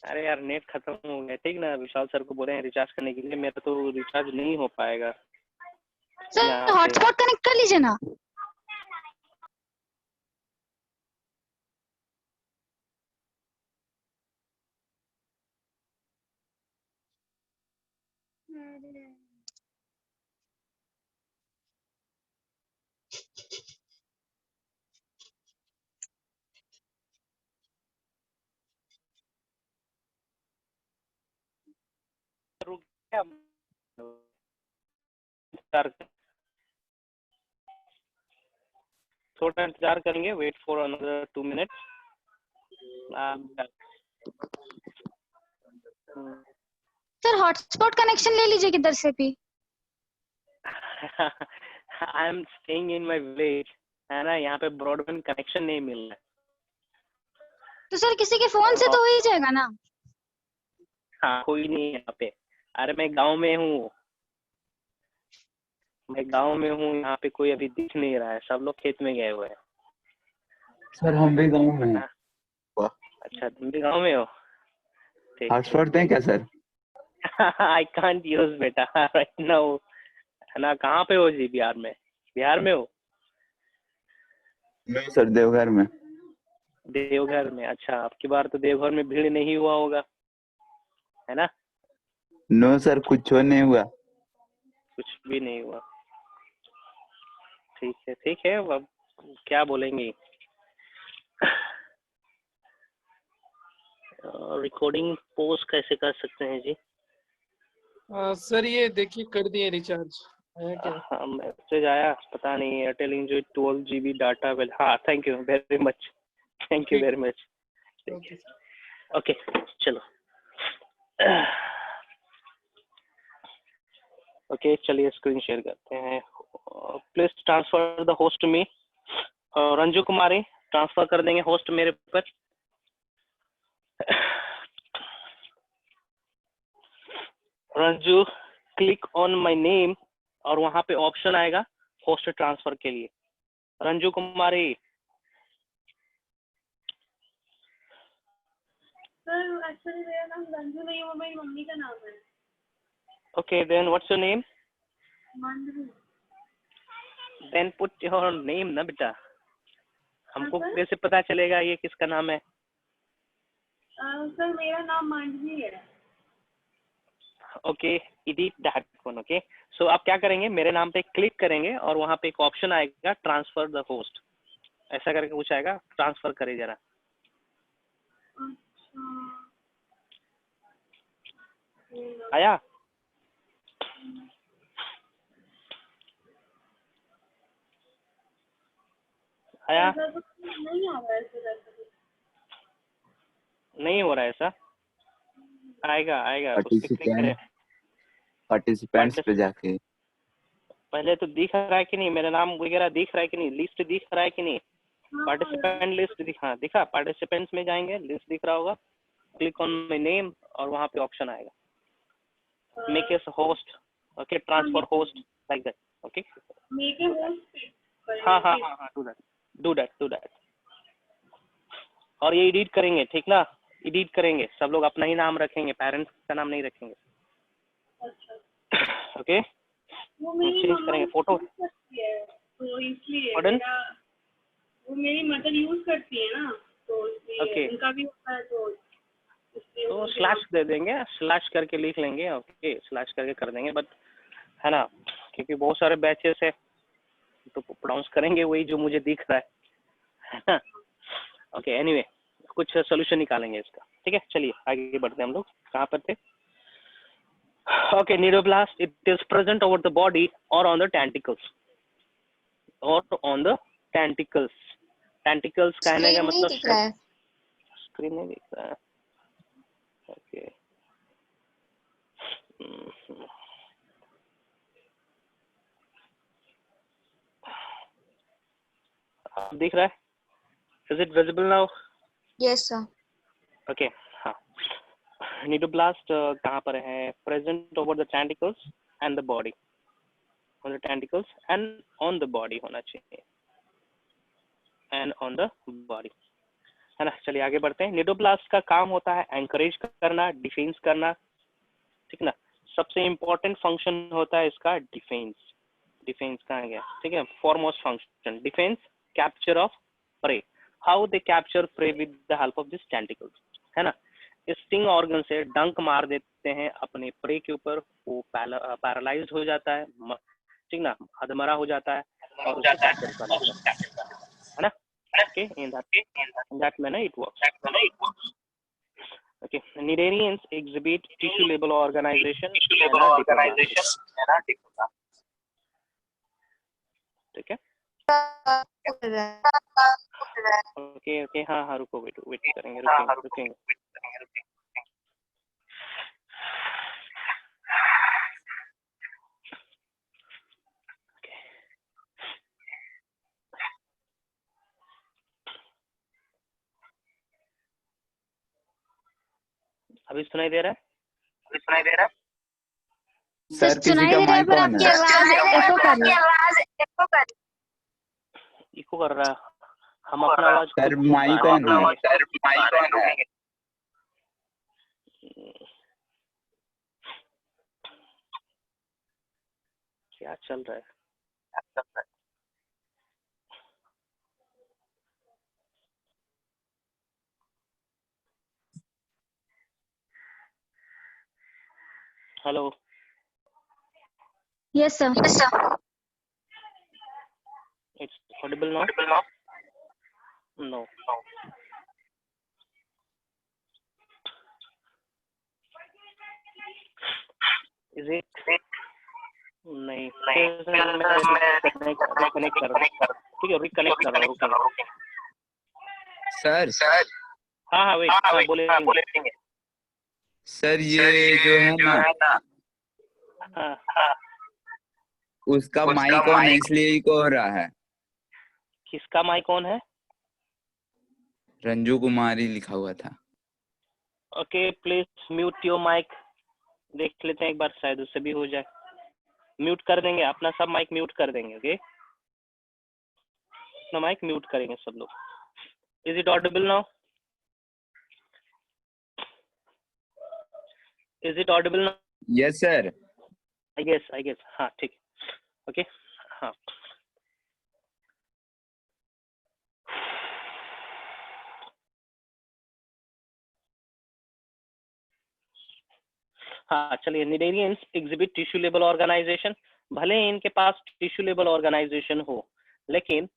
अरे यार नेट खत्म हो गया, ठीक ना। विशाल सर को बोले हैं रिचार्ज करने के लिए, मेरा तो रिचार्ज नहीं हो पाएगा सर यहाँ पे। हॉटस्पॉट कनेक्ट कर लीजिए ना। रुक गया, इंतजार, थोड़ा इंतजार करेंगे, wait for another 2 minutes. Sir hotspot connection ले लीजिए किधर से भी। I am staying in my village, है ना, यहाँ पे ब्रॉडबैंड कनेक्शन नहीं मिल रहा तो सर किसी के फोन से है। तो हो ही जाएगा ना। हाँ कोई नहीं है यहाँ पे। अरे मैं गांव में हूँ, मैं गांव में हूँ, यहाँ पे कोई अभी दिख नहीं रहा है, सब लोग खेत में गए हुए हैं। सर हम भी गाँव में हैं। हाँ? अच्छा तुम भी गांव में हो? ठीक हॉटस्पॉट दें क्या सर? आई कांट यूज बेटा राइट नाउ, है ना। कहाँ पे हो जी? बिहार में? बिहार में हो? नहीं सर, देवघर में। देवघर में? अच्छा, आपकी बार तो देवघर में भीड़ नहीं हुआ होगा, है ना? नो सर, कुछ नहीं हुआ। कुछ भी नहीं हुआ, ठीक है ठीक है। अब क्या बोलेंगे। रिकॉर्डिंग पोस्ट कैसे कर सकते हैं जी? सर ये देखिए कर दिए रिचार्ज आया क्या? हाँ मैसेज आया, पता नहीं। Airtel enjoy 12 GB data well. हाँ thank you very much, thank you ठीक। Very much. ओके ओके चलो। ओके चलिए स्क्रीन शेयर करते हैं। Please transfer the host me. Ranju Kumari transfer कर देंगे होस्ट मेरे पर। Ranju click on my name और वहां पे ऑप्शन आएगा होस्ट ट्रांसफर के लिए। रंजू कुमारी। सर एक्चुअली मेरा नाम रंजू नहीं है, वो मेरी मम्मी का नाम है। Okay, then what's your name? Then put your name ना बेटा, हमको कैसे पता चलेगा ये किसका नाम है? सर मेरा नाम मांडवी है। Okay, edit that one. Okay, so आप क्या करेंगे, मेरे नाम पे क्लिक करेंगे और वहाँ पे एक ऑप्शन आएगा ट्रांसफर द होस्ट, ऐसा करके कुछ आएगा, ट्रांसफर करे जरा। आया? आया? नहीं आ रहा है सर, नहीं हो रहा है ऐसा? आएगा आएगा, उस पे क्लिक करें। पार्टिसिपेंट्स पे जाके पहले तो दिख रहा है कि नहीं, मेरा नाम वगैरह दिख रहा है कि नहीं, लिस्ट दिख रहा है कि नहीं, पार्टिसिपेंट लिस्ट दिखा, दिखा, पार्टिसिपेंट्स में जाएंगे, लिस्ट दिख रहा होगा, क्लिक ऑन माय नेम और वहाँ पे ऑप्शन आएगा make S host, okay, transfer host, like that, okay. Make a host. हाँ हाँ हाँ हाँ, डू दैट। और ये एडिट करेंगे, ठीक ना, एडिट करेंगे, सब लोग अपना ही नाम रखेंगे, पेरेंट्स का नाम नहीं रखेंगे, ओके। वो मेरी चेंज करेंगे फोटो, तो इसलिए Pardon? वो मेरी मदर यूज करती है ना, तो इसलिए Okay. उनका भी होता है, तो इसलिए तो उनके स्लैश दे देंगे, स्लैश करके लिख लेंगे, ओके, स्लैश करके कर देंगे, बट है ना, क्योंकि बहुत सारे बैचेस है तो प्रोनाउंस करेंगे वही जो मुझे दिख रहा है ना। ओके, एनीवे कुछ सोल्यूशन निकालेंगे इसका, ठीक है। चलिए आगे बढ़ते हैं हम लोग, कहाँ पर थे? Okay, cnidoblast it is present over the body और ऑन द टेंटिकल्स, टेंटिकल्स कहने का मतलब स्क्रीन नहीं दिख रहा है, ओके। दिख रहा है? Is it visible now? Yes, sir. Okay, हाँ। निडोब्लास्ट कहाँ पर है? Present over the tentacles and the body, on the tentacles and on the body होना चाहिए, एंड ऑन द बॉडी, है ना। चलिए आगे बढ़ते हैं। निडोब्लास्ट का काम होता है एंकरेज करना, डिफेंस करना, ठीक ना। सबसे इम्पोर्टेंट फंक्शन होता है इसका डिफेंस। डिफेंस कहाँ गया? ठीक है, foremost function defence, capture of prey. How they capture prey with the help of this tentacles, है ना। स्टिंग ऑर्गन से डंक मार देते हैं अपने प्रे के ऊपर, वो पैरालाइज हो जाता है, ठीक ना, अधमरा हो जाता है और उसे कैप्चर कर लेता है ना। Okay, in that manner it works. Okay, Cnidarians exhibit tissue level organization and are diploblastic. ठीक है, ओके, हाँ हाँ, रुको, वेट करेंगे, रुकेंगे। अभी सुनाई दे रहा है? सर किसी का माइक पर ऑन आपकी है। आवाज एको कर रही है। इको कर रहा है, हम अपना आवाज सर माइक ऑन है। क्या चल रहा है? Hello, Yes, sir. it's audible now? No. Is it? नहीं, कनेक्ट कर रहा हूँ, ठीक है, रिकनेक्ट कर रहा हूँ, रुकिए। सर हाँ वेट, हाँ बोलेंगे। सर ये जो है ना, हाँ, उसका माइक ऑन है इसलिए इको हो रहा है। किसका माइक ऑन है? रंजू कुमारी लिखा हुआ था। Okay, please mute your mic, देख लेते हैं एक बार, शायद उससे भी हो जाए। म्यूट कर देंगे, अपना सब माइक म्यूट कर देंगे, ओके, अपना माइक म्यूट करेंगे सब लोग। Is it audible now? Is it audible now? Yes sir. I guess हाँ ठीक है ओके हाँ हाँ चलिए cnidarians exhibit tissue level organization भले ही इनके पास टिश्यू लेवल ऑर्गेनाइजेशन हो लेकिन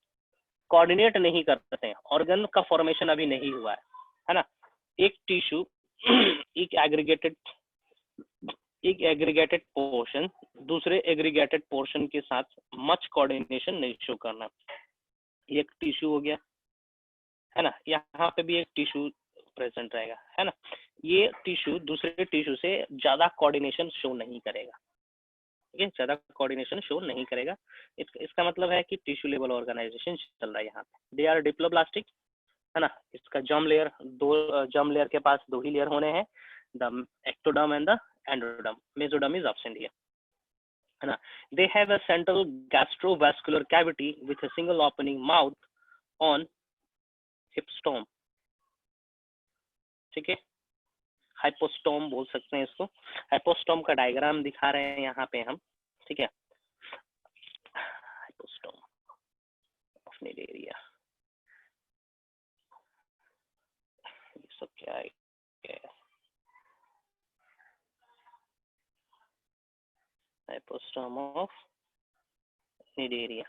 कोऑर्डिनेट नहीं करते हैं ऑर्गन का फॉर्मेशन अभी नहीं हुआ है ना एक टिश्यू एक एग्रीगेटेड पोर्शन दूसरे एग्रीगेटेड पोर्शन के साथ मच कोऑर्डिनेशन नहीं शो करना एक टिश्यू हो गया है ना यहाँ पे भी एक टिश्यू प्रेजेंट रहेगा है ना ये टिश्यू दूसरे टिश्यू से ज्यादा कोऑर्डिनेशन शो नहीं करेगा ठीक है ज्यादा कोऑर्डिनेशन शो नहीं करेगा इसका मतलब है कि टिश्यू लेवल ऑर्गेनाइजेशन चल रहा है यहाँ पे दे आर डिप्लोब्लास्टिक है ना इसका जर्म लेयर जर्म लेयर के पास दो ही लेयर होने हैं the ectoderm and the endoderm mesoderm is absent here है ना they have a central gastrovascular cavity with a single opening mouth on hypostome ठीक है हाइपोस्टोम बोल सकते हैं इसको हाइपोस्टोम का डायग्राम दिखा रहे हैं यहाँ पे हम ठीक है हाइपोस्टोम ऑफ निडेरिया ये सब क्या है हाइपोस्टोम ऑफ निडेरिया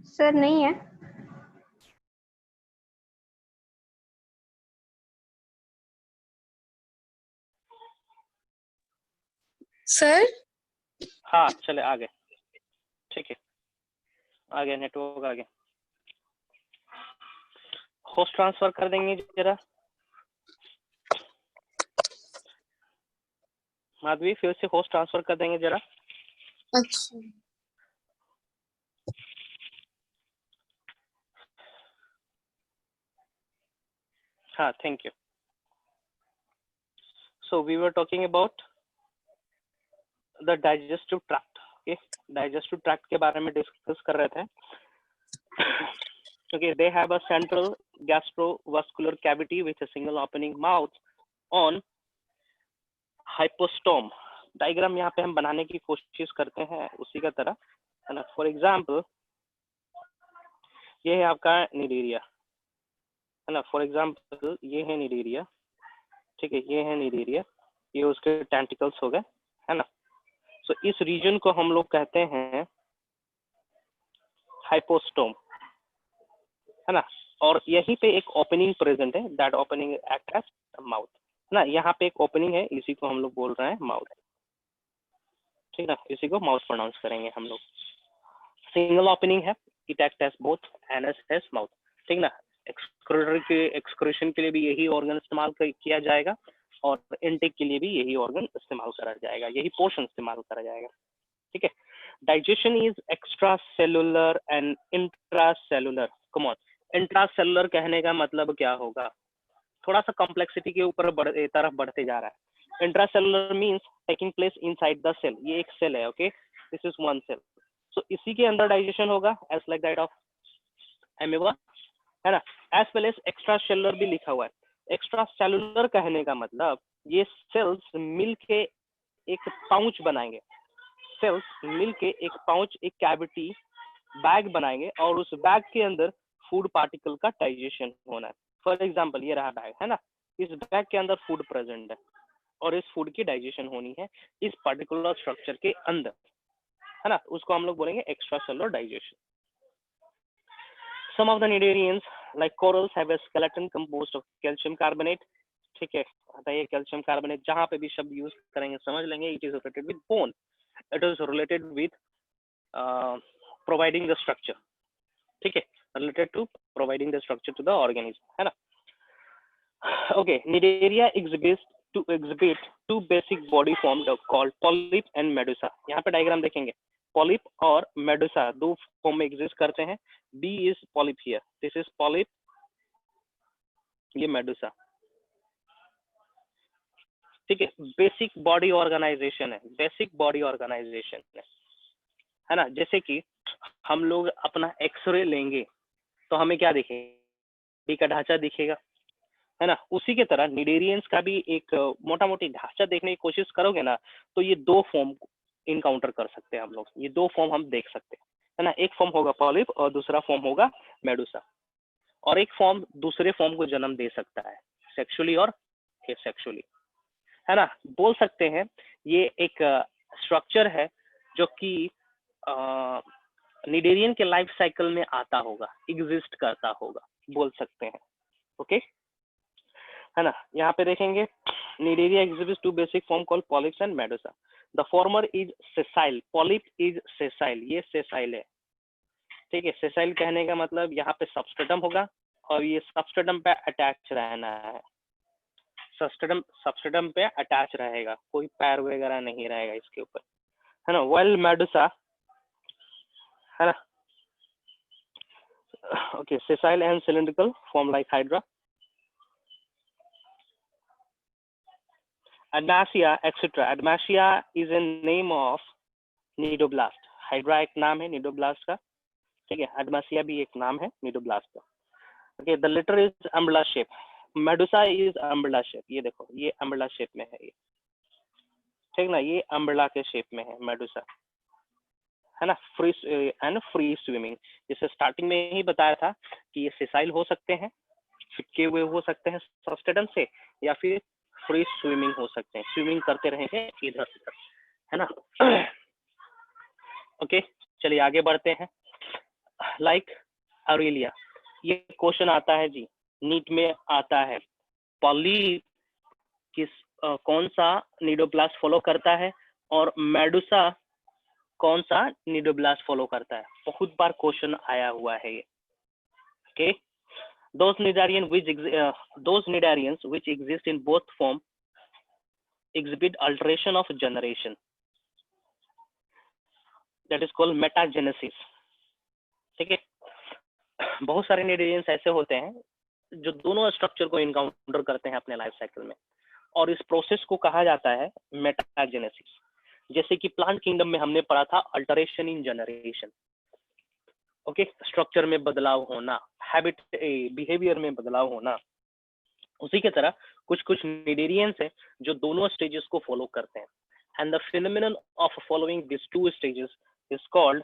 सर नहीं है। सर हाँ चले आगे, ठीक है आगे नेटवर्क आगे। होस्ट ट्रांसफर कर देंगे जरा माधवी, फिर से होस्ट ट्रांसफर कर देंगे जरा। अच्छा हाँ thank you. So we were talking about the digestive tract. Okay, digestive tract के बारे में डिस्कस कर रहे थे। Okay, they have a central gastrovascular cavity with a single opening mouth on hypostome. Diagram यहाँ पे हम बनाने की कोशिश करते हैं उसी का तरह, है ना। फॉर एग्जाम्पल ये है आपका निडेरिया, है ना। फॉर एग्जाम्पल ये है निडेरिया, ठीक है, ये है निडेरिया, ये उसके टेंटिकल्स हो गए, है ना। सो इस रीजन को हम लोग कहते हैं हाइपोस्टोम, है ना। और यहीं पे एक ओपनिंग प्रेजेंट है, that opening act as mouth, ना। यहाँ पे एक ओपनिंग है, इसी को हम लोग बोल रहे हैं माउथ, ठीक है, इसी को माउथ प्रोनाउंस करेंगे हम लोग। सिंगल ओपनिंग है, it act as both anus as mouth, ठीक ना। एक्सक्रीशन के लिए भी यही ऑर्गन इस्तेमाल किया जाएगा और इनटेक के लिए भी यही ऑर्गन इस्तेमाल करा जाएगा, यही पोर्शन इस्तेमाल करा जाएगा, ठीक है। Digestion is extra cellular and intra cellular. Come on, intra cellular कहने का मतलब क्या होगा, थोड़ा सा कॉम्प्लेक्सिटी के ऊपर तरफ बढ़ते जा रहा है। Intra cellular means taking place inside the cell, ये एक सेल है, okay, this is one cell. So इसी के अंदर डाइजेशन होगा as like that of amoeba, है ना। As well as extra cellular भी लिखा हुआ है। एक्स्ट्रा सेलुलर कहने का मतलब ये सेल्स मिलके एक पाउच बनाएंगे, सेल्स मिलके एक पाउच, एक कैविटी, बैग बनाएंगे और उस बैग के अंदर फूड पार्टिकल का डाइजेशन होना है। फॉर एग्जाम्पल ये रहा बैग, है ना, इस बैग के अंदर फूड प्रेजेंट है और इस फूड की डाइजेशन होनी है इस पर्टिकुलर स्ट्रक्चर के अंदर, है ना, उसको हम लोग बोलेंगे extra cellular digestion. Some of the cnidarians like corals have a skeleton composed of calcium carbonate, ठीक है, बताइए कैल्शियम कार्बोनेट, जहां पे भी शब्द यूज करेंगे समझ लेंगे, it is related with bone, it is related with providing the structure, ठीक है, related to providing the structure to the organism, है ना। Okay, Cnidaria exhibit two basic body forms called polyp and medusa. यहाँ पे diagram देखेंगे, polyp और Medusa दो form में एग्जिस्ट करते हैं। B is polyp here, this is polyp, ये मेडुसा, ठीक है। बेसिक बॉडी ऑर्गेनाइजेशन है, बेसिक बॉडी ऑर्गेनाइजेशन है ना। जैसे कि हम लोग अपना एक्सरे लेंगे तो हमें क्या दिखेगा, बॉडी का ढांचा दिखेगा, है ना। उसी के तरह निडेरियंस का भी एक मोटा मोटी ढांचा देखने की कोशिश करोगे ना तो ये दो फॉर्म इनकाउंटर कर सकते हैं हम लोग, ये दो फॉर्म हम देख सकते हैं, है ना। एक फॉर्म होगा पॉलिप और दूसरा फॉर्म होगा मेडुसा, और एक फॉर्म दूसरे फॉर्म को जन्म दे सकता है, सेक्सुअली और एसेक्सुअली, है ना। बोल सकते हैं ये एक स्ट्रक्चर है जो कि निडेरियन के लाइफ साइकिल में आता होगा, एग्जिस्ट करता होगा, बोल सकते हैं, ओके, है ना। यहाँ पे देखेंगे Cnidaria exhibits two basic form called polyps and medusa. The former is sessile, polyp is sessile, ये सेसाइल है, ठीक है। सेसाइल कहने का मतलब यहाँ पे सबस्ट्रेटम होगा और ये सबस्ट्रेटम पे अटैच रहना है, सबस्ट्रेटम पे अटैच रहेगा, कोई पैर वगैरह नहीं रहेगा इसके ऊपर, है ना। वेल मेडुसा, है ना, okay, sessile and cylindrical form like hydra, Admasia, etc. Admasia is a name of nidoblast. Hydra एक नाम है nidoblast का, ठीक है। Admasia भी एक नाम है nidoblast का। Okay, the letter is umbrella shape. Medusa is umbrella shape. ये देखो, ये umbrella shape में है ये, ठीक ना, ये umbrella के shape में है Medusa, है ना। फ्री एंड फ्री स्विमिंग, जैसे स्टार्टिंग में ही बताया था कि ये सेसाइल हो सकते हैं, चिपके हुए हो सकते हैं सबस्ट्रेटम से, या फिर फ्री स्विमिंग हो सकते हैं, स्विमिंग करते रहेंगे इधर उधर, है ना। ओके, चलिए आगे बढ़ते हैं। लाइक ऑरेलिया, ये क्वेश्चन आता है जी, नीट में आता है। पॉलीप कौन सा निडोब्लास्ट फॉलो करता है और मेडुसा कौन सा निडोब्लास्ट फॉलो करता है? बहुत बार क्वेश्चन आया हुआ है ये। Okay, those cnidarians which exist in both form exhibit alteration of generation, that is called metagenesis। ठीक है, बहुत सारे निडारियंस ऐसे होते हैं जो दोनों स्ट्रक्चर को इनकाउंटर करते हैं अपने लाइफ साइकिल में, और इस प्रोसेस को कहा जाता है मेटाजेनेसिस। जैसे कि प्लांट किंगडम में हमने पढ़ा था अल्टरेशन इन जनरेशन। ओके, स्ट्रक्चर में बदलाव होना, हैबिट बिहेवियर में बदलाव होना। उसी की तरह कुछ कुछ निडारियंस है जो दोनों स्टेजेस को फॉलो करते हैं, and the phenomenon of following this two stages is called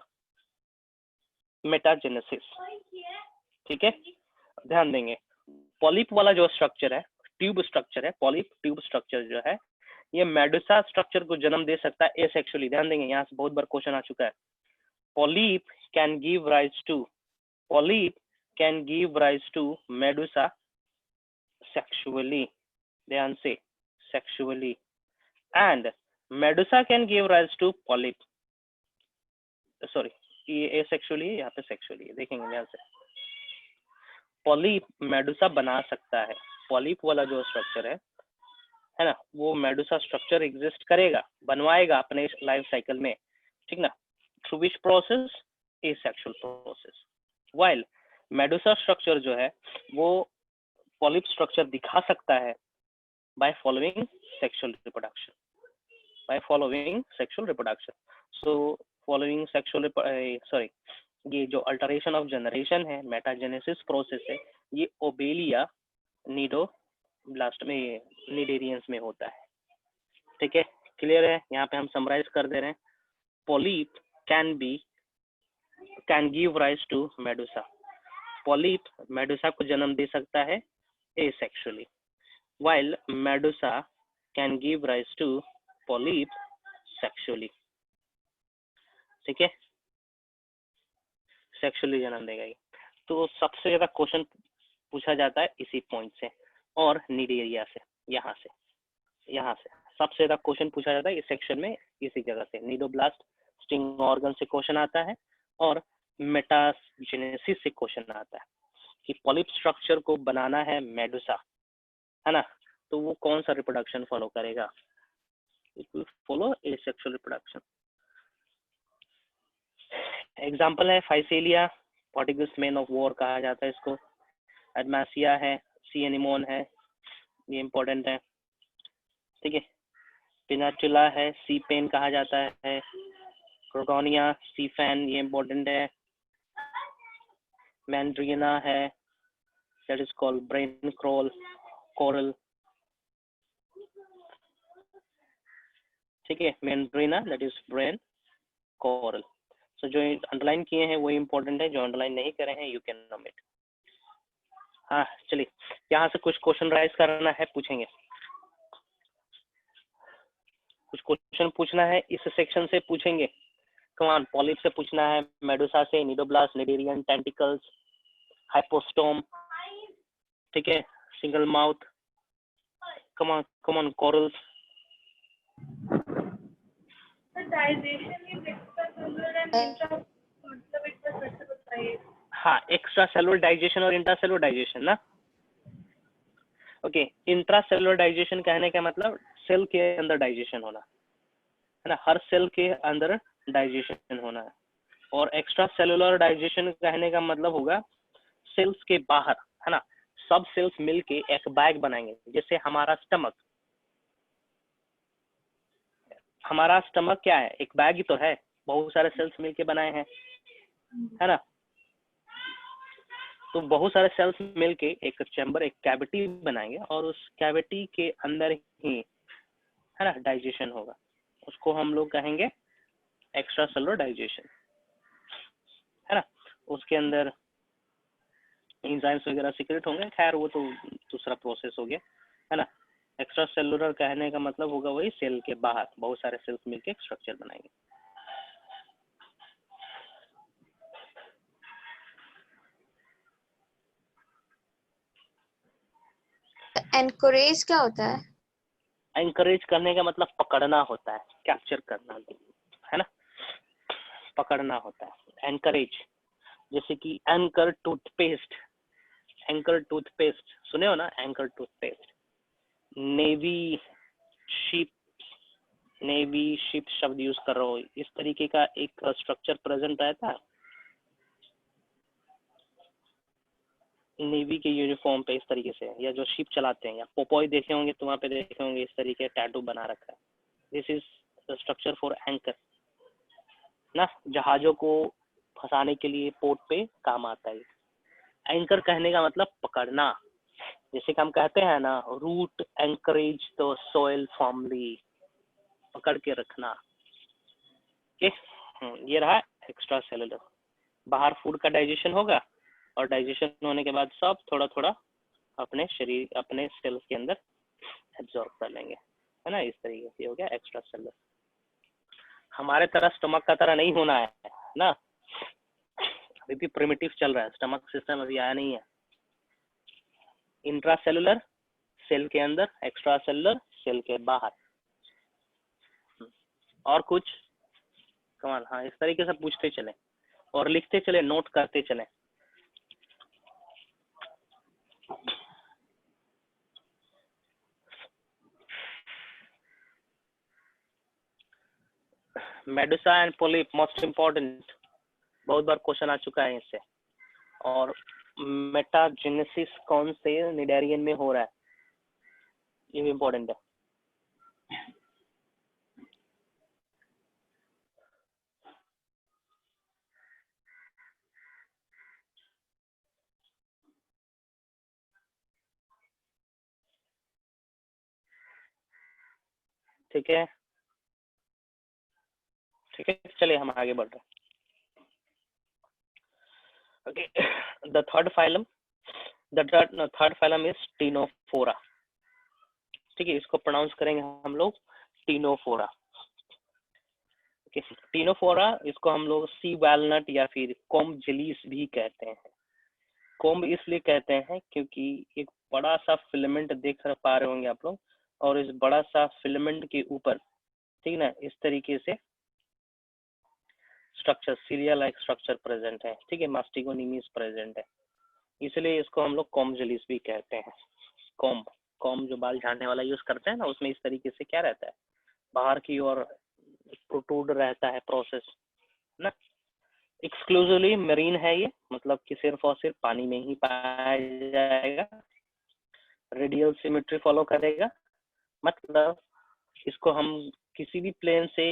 metagenesis. ठीक है, ध्यान देंगे। पॉलिप वाला जो स्ट्रक्चर है, ट्यूब स्ट्रक्चर है, पॉलिप ट्यूब स्ट्रक्चर जो है, ये मेडुसा स्ट्रक्चर को जन्म दे सकता है एसेक्सुअली। ध्यान देंगे, यहाँ से बहुत बार क्वेश्चन आ चुका है। Polyp can give rise to medusa sexually. ध्यान से, sexually, and medusa can give rise to polyp, sorry ये एसेक्सुअली, यहाँ पे सेक्सुअली, देखेंगे ध्यान से। पॉलिप मेडुसा बना सकता है, पॉलिप वाला जो स्ट्रक्चर है ना, वो मेडुसा स्ट्रक्चर एग्जिस्ट करेगा, बनवाएगा अपने लाइफ साइकिल में, ठीक ना। Through which process? Asexual process. While Medusa structure जो है वो पॉलिप स्ट्रक्चर दिखा सकता है by following sexual reproduction, so following sexual, sorry, ये जो अल्टरेशन ऑफ जनरेशन है, मेटाजेनेसिस प्रोसेस है, ये ओबेलिया निडोब्लास्ट में, निडेरियंस में होता है। ठीक है, क्लियर है? यहाँ पे हम समराइज कर दे रहे हैं। Polyp can give rise to medusa, polyp medusa को जन्म दे सकता है asexually, while medusa can give rise to polyp sexually। ठीक है, सेक्सुअली जन्म देगा ये। तो सबसे ज्यादा क्वेश्चन पूछा जाता है इसी पॉइंट से और निडेरिया से, यहाँ से सबसे ज्यादा क्वेश्चन पूछा जाता है इस सेक्शन में, इसी जगह से। निडोब्लास्ट स्टिंग ऑर्गन से क्वेश्चन आता है और मेटाजेनेसिस से क्वेश्चन आता है कि पॉलिप स्ट्रक्चर को बनाना है मेडुसा, है ना, तो वो कौन सा रिप्रोडक्शन फॉलो करेगा? It will follow asexual reproduction. Example है फाइसेलिया, पॉटिगस मैन ऑफ वॉर कहा जाता है इसको। एडमासिया है, सी एनिमोन है, ये इंपॉर्टेंट है। ठीक है, पिनाचुला है, सी पेन कहा जाता है। क्रोटोनिया, सी फैन, ये इंपॉर्टेंट है। मैंड्रिना है, that is called brain coral. ठीक है, मैंड्रिना दैट इज ब्रेन कोरल। सो जो अंडरलाइन किए हैं वो इंपॉर्टेंट है, जो अंडरलाइन नहीं करे हैं यू कैन ओमिट। हाँ चलिए, यहाँ से कुछ क्वेश्चन राइज करना है, पूछेंगे। कुछ क्वेश्चन पूछना है इस सेक्शन से, पूछेंगे। कमान, पॉलिप से पूछना है, मेडुसा से, निडोब्लास्ट, निडेरियन, टेंटिकल्स, हाइपोस्टोम, ठीक है, सिंगल माउथ, कमान कोरल्स। हाँ, एक्स्ट्रा सेलुलर डाइजेशन और इंट्रासेलुलर डाइजेशन ना। ओके, इंट्रासेलुलर डाइजेशन कहने का मतलब सेल के अंदर डाइजेशन होना, है ना, हर सेल के अंदर डाइजेशन होना है। और एक्स्ट्रा सेलुलर डाइजेशन कहने का मतलब होगा सेल्स के बाहर, है ना, सब सेल्स मिलके एक बैग बनाएंगे। जैसे हमारा स्टमक क्या है? एक बैग ही तो है, बहुत सारे सेल्स मिलके बनाए हैं, है ना। तो बहुत सारे सेल्स मिलके एक चैम्बर, एक कैविटी बनाएंगे और उस कैविटी के अंदर ही, है ना, डाइजेशन होगा। उसको हम लोग कहेंगे एक्स्ट्रा सेलुलर डाइजेशन, है ना। उसके अंदर एंजाइम्स वगैरह सीक्रेट होंगे, खैर वो तो दूसरा प्रोसेस हो गया, है ना। एक्स्ट्रा सेलुलर कहने का मतलब होगा वही सेल के बाहर बहुत सारे सेल्स मिलके स्ट्रक्चर बनाएंगे। एनकरेज क्या होता है? एंकरेज करने का मतलब पकड़ना होता है, कैप्चर करना, है ना, पकड़ना होता है एंकरेज। जैसे कि एंकर टूथपेस्ट, एंकर टूथपेस्ट सुने हो ना, anchor toothpaste. Navy ship, navy ship शब्द यूज कर रहा हो, इस तरीके का एक स्ट्रक्चर प्रेजेंट रहता है नेवी के यूनिफॉर्म पे इस तरीके से, या जो शिप चलाते हैं, या पोपोई देखे होंगे तो वहाँ पे देखे होंगे इस तरीके टैटू बना रखा है। This is the structure for anchor ना, जहाजों को फंसाने के लिए पोर्ट पे काम आता है। एंकर कहने का मतलब पकड़ना, जैसे कि हम कहते हैं ना, root anchorage the soil firmly, पकड़ के रखना। ये रहा एक्स्ट्रा सेलुलर। बाहर फूड का डाइजेशन होगा और डाइजेशन होने के बाद सब थोड़ा थोड़ा अपने शरीर, अपने सेल्स के अंदर एब्जॉर्ब कर लेंगे, है ना, इस तरीके से हो गया एक्स्ट्रा सेलुलर। हमारे तरह स्टमक का तरह नहीं होना है ना, अभी भी प्रिमिटिव चल रहा है, स्टमक सिस्टम अभी आया नहीं है। इंट्रा सेलुलर सेल के अंदर, एक्स्ट्रा सेलुलर सेल के बाहर। और कुछ कमाल? हाँ, इस तरीके से पूछते चले और लिखते चले, नोट करते चले। Medusa and polyp most important, बहुत बार क्वेश्चन आ चुका है इससे। और मेटाजेनेसिस कौन से निडेरियन में हो रहा है, ये भी इम्पोर्टेंट है। ठीक है, ठीक है, चलिए हम आगे बढ़ रहे हैं। Okay, the third phylum, third phylum is Ctenophora। ठीक है, इसको प्रोनाउंस करेंगे हम लोग टीनोफोरा। टीनोफोरा, इसको हम लोग सी वैलनट या फिर कोम्ब जेलीस भी कहते हैं। कोम्ब इसलिए कहते हैं क्योंकि एक बड़ा सा फिलामेंट देख पा रहे होंगे आप लोग, और इस बड़ा सा फिलामेंट के ऊपर, ठीक ना, इस तरीके से structure, Syria like structure present है। ठीक है, मास्टिगोनीमीज प्रेजेंट है, इसलिए इसको हम लोग कोम्ब जेलीस भी कहते हैं। कोम्ब, कोम्ब जो बाल झाड़ने वाला यूज करते हैं ना, उसमें इस तरीके से क्या रहता है, बाहर की ओर प्रोट्रूड रहता है प्रोसेस ना। एक्सक्लूसिवली मरीन है ये, मतलब कि सिर्फ और सिर्फ पानी में ही पाया जाएगा। रेडियल सिमेट्री फॉलो करेगा, मतलब इसको हम किसी भी प्लेन से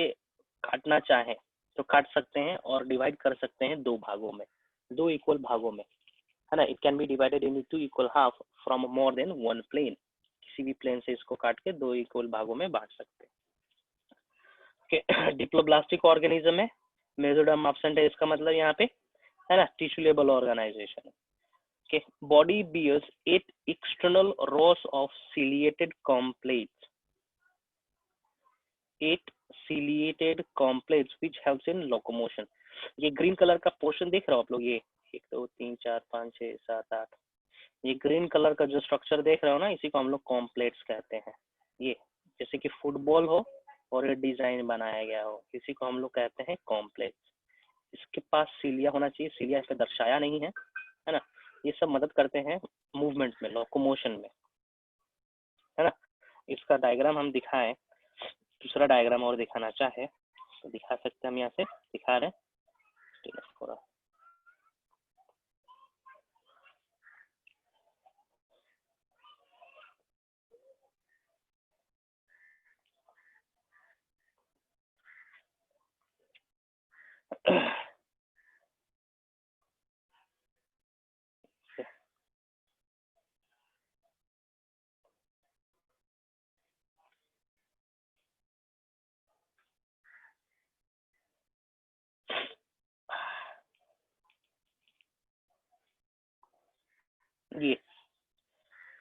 काटना चाहें तो काट सकते हैं और डिवाइड कर सकते हैं दो भागों में, दो इक्वल भागों में, है ना। It can be divided into equal half from more than one plane. किसी भी प्लेन से इसको काट के दो इक्वल भागों में बांट सकते हैं। डिप्लोब्लास्टिक ऑर्गेनिज्म है, मेसोडर्म एब्सेंट है, इसका मतलब यहाँ पे, है ना, टिश्यूलेबल organisation. Okay, body bears 8 external rows of ciliated complex, 8 ciliated complex which helps in locomotion। ये ग्रीन कलर का पोर्शन देख रहे हो आप लोग, ये 1 2 3 4 5 6 7 8, ये ग्रीन कलर का जो स्ट्रक्चर देख रहे हो ना, इसी को हम लोग कॉम्प्लेक्स कहते हैं। ये जैसे कि फुटबॉल हो और ये डिजाइन बनाया गया हो, इसी को हम लोग कहते हैं कॉम्प्लेक्स। इसके पास सीलिया होना चाहिए, सीलिया इस पे दर्शाया नहीं है, है ना। ये सब मदद करते हैं मूवमेंट में, लोकोमोशन में, है ना। इसका डायग्राम हम दिखाएं, दूसरा डायग्राम और दिखाना चाहे तो दिखा सकते हैं, हम यहाँ से दिखा रहे हैं थोड़ा। ये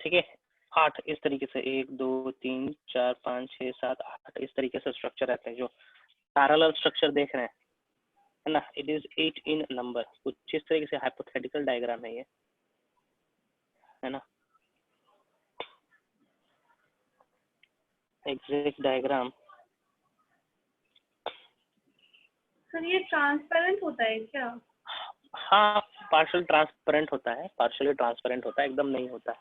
ठीक है, 8 इस तरीके से, 1 2 3 4 5 6 7 8 इस तरीके से स्ट्रक्चर रहते हैं जो पैरेलल स्ट्रक्चर देख रहे हैं, है ना। इट इज 8 इन नंबर, कुछ इस तरीके से हाइपोथेटिकल डायग्राम है ये, है ना। एग्जैक्ट डायग्राम सर ये ट्रांसपेरेंट होता है क्या? हाँ, पार्शियल ट्रांसपेरेंट होता है, पार्शियली ट्रांसपेरेंट होता है, एकदम नहीं होता है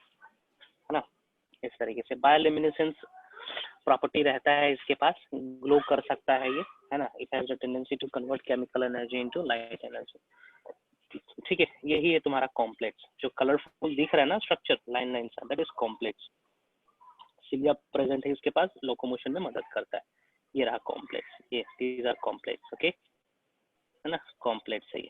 ना। इस तरीके से बायोल्यूमिनेसेंस प्रॉपर्टी रहता है इसके पास, ग्लो कर सकता है ये, है ना। It has the tendency to convert chemical energy into light energy. ठीक है, यही है तुम्हारा कॉम्प्लेक्स, जो कलरफुल दिख रहा है ना स्ट्रक्चर लाइन लाइन सा, that is complex. Cilia present है इसके पास, लोकोमोशन में मदद करता है। ये रहा कॉम्प्लेक्स, ये दीज आर कॉम्प्लेक्स, ओके, है ना, कॉम्प्लेक्स है ये।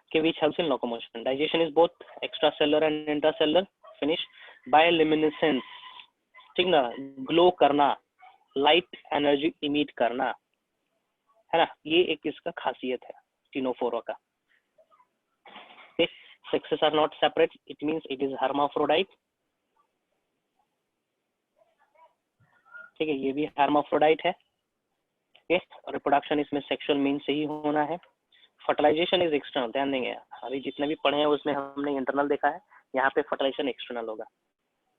Okay, which helps in locomotion. Digestion is both extracellular and intracellular. Finish. Bioluminescence, ठीक ना, ग्लो करना, लाइट एनर्जी इमिट करना, है ना, ये एक इसका खासियत है टिनोफोरा का। Sexes are not separate, it means it is hermaphrodite। ठीक है, ये भी hermaphrodite है। रिप्रोडक्शन इसमें सेक्सुअल मीन से ही होना है। फर्टिलाइजेशन इज एक्सटर्नल, ध्यान देंगे, अभी जितने भी पढ़े हैं उसमें हमने इंटरनल देखा है, यहाँ पे फर्टिलाइजेशन एक्सटर्नल होगा।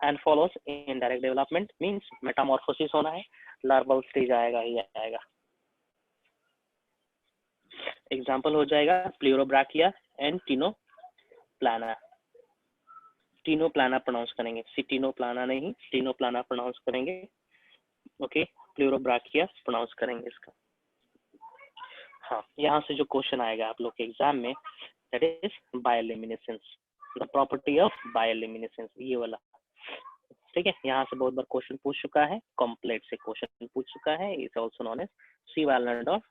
And follows indirect development, means Metamorphosis होना है, लार्वल स्टेज आएगा ही आएगा। एग्जांपल हो जाएगा प्लूरोब्रैकिया एंड टिनोप्लाना। टिनोप्लाना प्रोनाउंस करेंगे, सिटिनोप्लाना नहीं, टिनोप्लाना प्रोनाउंस करेंगे, ओके। प्लूरोब्रैकिया प्रोनाउंस करेंगे इसका। हाँ, यहाँ से जो क्वेश्चन आएगा आप लोग के एग्जाम में, that is bioluminescence, the property of bioluminescence, ये वाला। ठीक है, यहाँ से बहुत बार क्वेश्चन पूछ चुका है, कॉम्प्लेक्स से क्वेश्चन पूछ चुका है, is also known as sea walnut of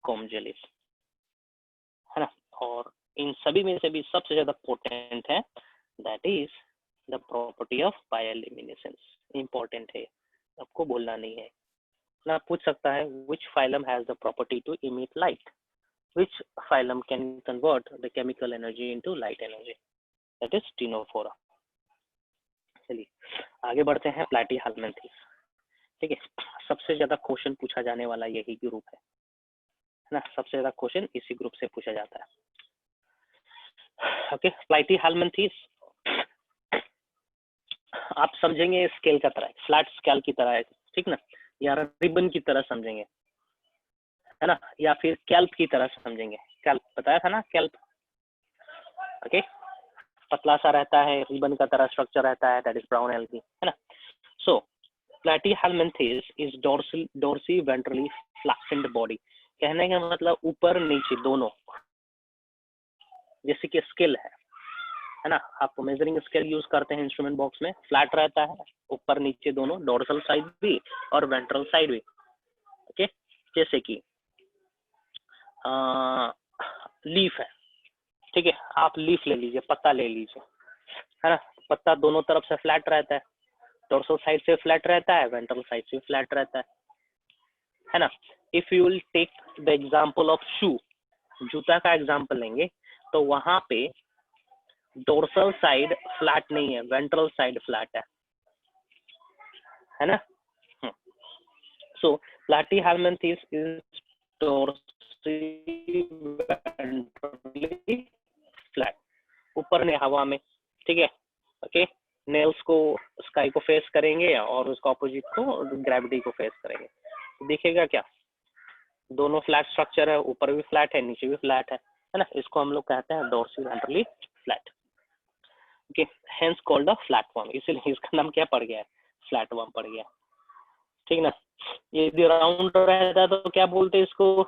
comb jellies, है ना। और इन सभी में से भी सबसे ज्यादा पोटेंट है, that is the property of bioluminescence. Important है, आपको बोलना नहीं है ना। पूछ सकता है which phylum has the property to emit light, which phylum can convert the chemical energy into light energy, that is Ctenophora। चलिए आगे बढ़ते हैं, प्लैटीहेल्मिन्थेस। ठीक है, सबसे ज्यादा क्वेश्चन पूछा जाने वाला यही ग्रुप है ना, सबसे ज्यादा क्वेश्चन इसी ग्रुप से पूछा जाता है। ओके, प्लैटीहेल्मिन्थेस आप समझेंगे स्केल का तरह, फ्लैट स्केल की तरह है, ठीक ना, या रिबन की तरह समझेंगे, है ना, या फिर कैल्प की तरह समझेंगे। कैल्प बताया था ना, कैल्प, ओके, पतला सा रहता है, रिबन का तरह स्ट्रक्चर रहता है, दैट इज ब्राउन एल्गी, है ना। सो Platyhelminthes is dorsi ventrally फ्लैक्सेंट body. कहने का मतलब ऊपर नीचे दोनों, जैसे कि स्केल है ना, आप मेजरिंग स्केल यूज करते हैं इंस्ट्रूमेंट बॉक्स में, फ्लैट रहता है, ऊपर नीचे दोनों, डोर्सल साइड भी और वेंट्रल साइड भी, ओके। जैसे कि लीफ है, ठीक है, आप लीफ ले लीजिए, पत्ता ले लीजिए, है ना, पत्ता दोनों तरफ से फ्लैट रहता है, डोर्सल साइड से फ्लैट रहता है, वेंट्रल साइड से फ्लैट रहता है ना। If you will take the example of shoe, जूता का एग्जांपल लेंगे तो वहां पे डोर्सल साइड फ्लैट नहीं है, वेंट्रल साइड फ्लैट है ना। सो Platyhelminthes is dorsi ventrally flat, ऊपर ने हवा में, ठीक है, ओके। नेल्स को स्काई को फेस करेंगे और उसका ऑपोजिट को ग्रेविटी को फेस करेंगे, तो दिखेगा क्या, दोनों फ्लैट स्ट्रक्चर है, ऊपर भी फ्लैट है, नीचे भी फ्लैट है ना। इसको हम लोग कहते हैं dorsi ventrally flat, okay, hence called a flatworm, इसलिए इसका नाम क्या पड़ गया है, फ्लैटवर्म पड़ गया, ठीक ना। ये यदि राउंड रहता तो क्या बोलते हैं इसको,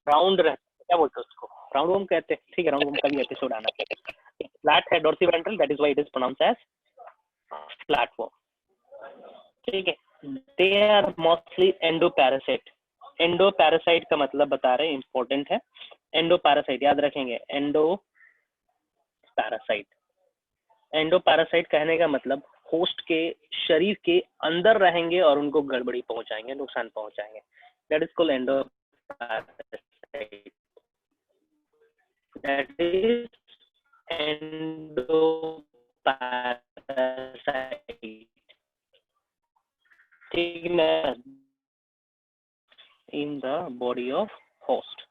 राउंड रहता क्या बोलते हैं उसको, राउंड वर्म कहते हैं, ठीक है, राउंड वर्म का भी एपिसोड आना है। फ्लैट है dorsiventral, that is why it is pronounced as flatworm, ठीक है। They are mostly endoparasite. Endoparasite का मतलब बता रहे हैं, इंपॉर्टेंट है। एंडोपैरासाइट याद रखेंगे, एंडोपैरासाइट, एंडोपैरासाइट कहने का मतलब होस्ट के शरीर के अंदर रहेंगे और उनको गड़बड़ी पहुंचाएंगे, नुकसान पहुंचाएंगे, that is called endoparasite, that is endoparasite, ठीक ना, in the body of host।